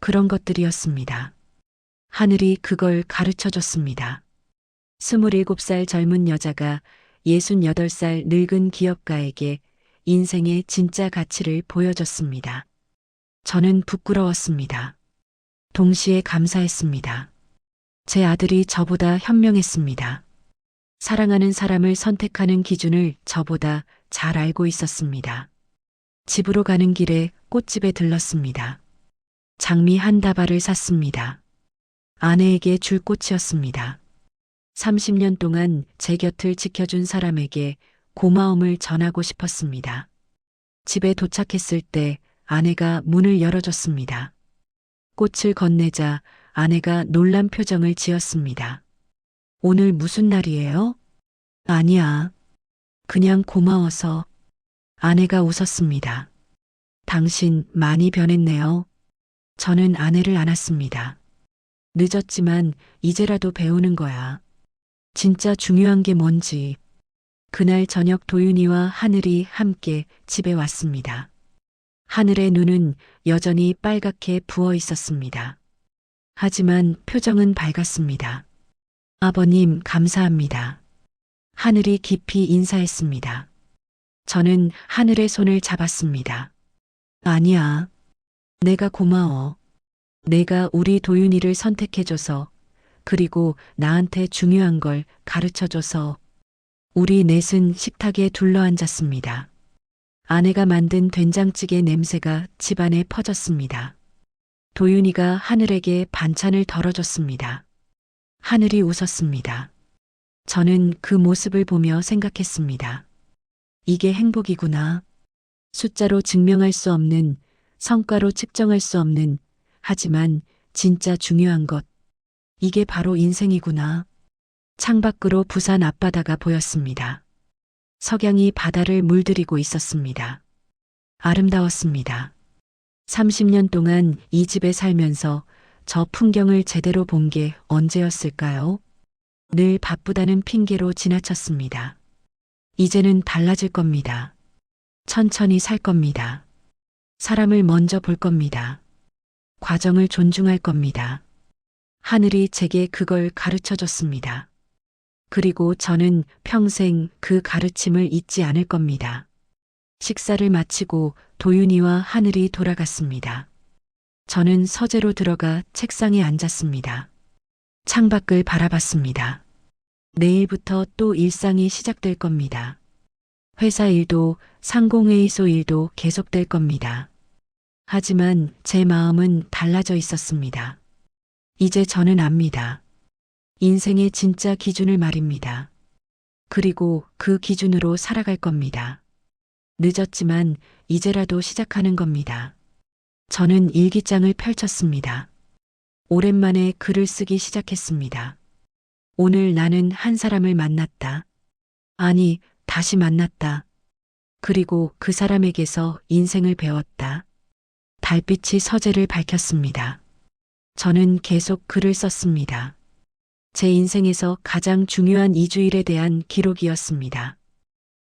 그런 것들이었습니다. 하늘이 그걸 가르쳐 줬습니다. 27살 젊은 여자가 68살 늙은 기업가에게 인생의 진짜 가치를 보여줬습니다. 저는 부끄러웠습니다. 동시에 감사했습니다. 제 아들이 저보다 현명했습니다. 사랑하는 사람을 선택하는 기준을 저보다 잘 알고 있었습니다. 집으로 가는 길에 꽃집에 들렀습니다. 장미 한 다발을 샀습니다. 아내에게 줄 꽃이었습니다. 30년 동안 제 곁을 지켜준 사람에게 고마움을 전하고 싶었습니다. 집에 도착했을 때 아내가 문을 열어줬습니다. 꽃을 건네자 아내가 놀란 표정을 지었습니다. 오늘 무슨 날이에요? 아니야. 그냥 고마워서. 아내가 웃었습니다. 당신 많이 변했네요. 저는 아내를 안았습니다. 늦었지만 이제라도 배우는 거야. 진짜 중요한 게 뭔지. 그날 저녁 도윤이와 하늘이 함께 집에 왔습니다. 하늘의 눈은 여전히 빨갛게 부어 있었습니다. 하지만 표정은 밝았습니다. 아버님, 감사합니다. 하늘이 깊이 인사했습니다. 저는 하늘의 손을 잡았습니다. 아니야. 내가 고마워. 내가 우리 도윤이를 선택해줘서, 그리고 나한테 중요한 걸 가르쳐줘서. 우리 넷은 식탁에 둘러앉았습니다. 아내가 만든 된장찌개 냄새가 집안에 퍼졌습니다. 도윤이가 하늘에게 반찬을 덜어줬습니다. 하늘이 웃었습니다. 저는 그 모습을 보며 생각했습니다. 이게 행복이구나. 숫자로 증명할 수 없는, 성과로 측정할 수 없는, 하지만 진짜 중요한 것. 이게 바로 인생이구나. 창밖으로 부산 앞바다가 보였습니다. 석양이 바다를 물들이고 있었습니다. 아름다웠습니다. 30년 동안 이 집에 살면서 저 풍경을 제대로 본 게 언제였을까요? 늘 바쁘다는 핑계로 지나쳤습니다. 이제는 달라질 겁니다. 천천히 살 겁니다. 사람을 먼저 볼 겁니다. 과정을 존중할 겁니다. 하늘이 제게 그걸 가르쳐 줬습니다. 그리고 저는 평생 그 가르침을 잊지 않을 겁니다. 식사를 마치고 도윤이와 하늘이 돌아갔습니다. 저는 서재로 들어가 책상에 앉았습니다. 창밖을 바라봤습니다. 내일부터 또 일상이 시작될 겁니다. 회사 일도 상공회의소 일도 계속될 겁니다. 하지만 제 마음은 달라져 있었습니다. 이제 저는 압니다. 인생의 진짜 기준을 말입니다. 그리고 그 기준으로 살아갈 겁니다. 늦었지만 이제라도 시작하는 겁니다. 저는 일기장을 펼쳤습니다. 오랜만에 글을 쓰기 시작했습니다. 오늘 나는 한 사람을 만났다. 아니, 다시 만났다. 그리고 그 사람에게서 인생을 배웠다. 달빛이 서재를 밝혔습니다. 저는 계속 글을 썼습니다. 제 인생에서 가장 중요한 2주일에 대한 기록이었습니다.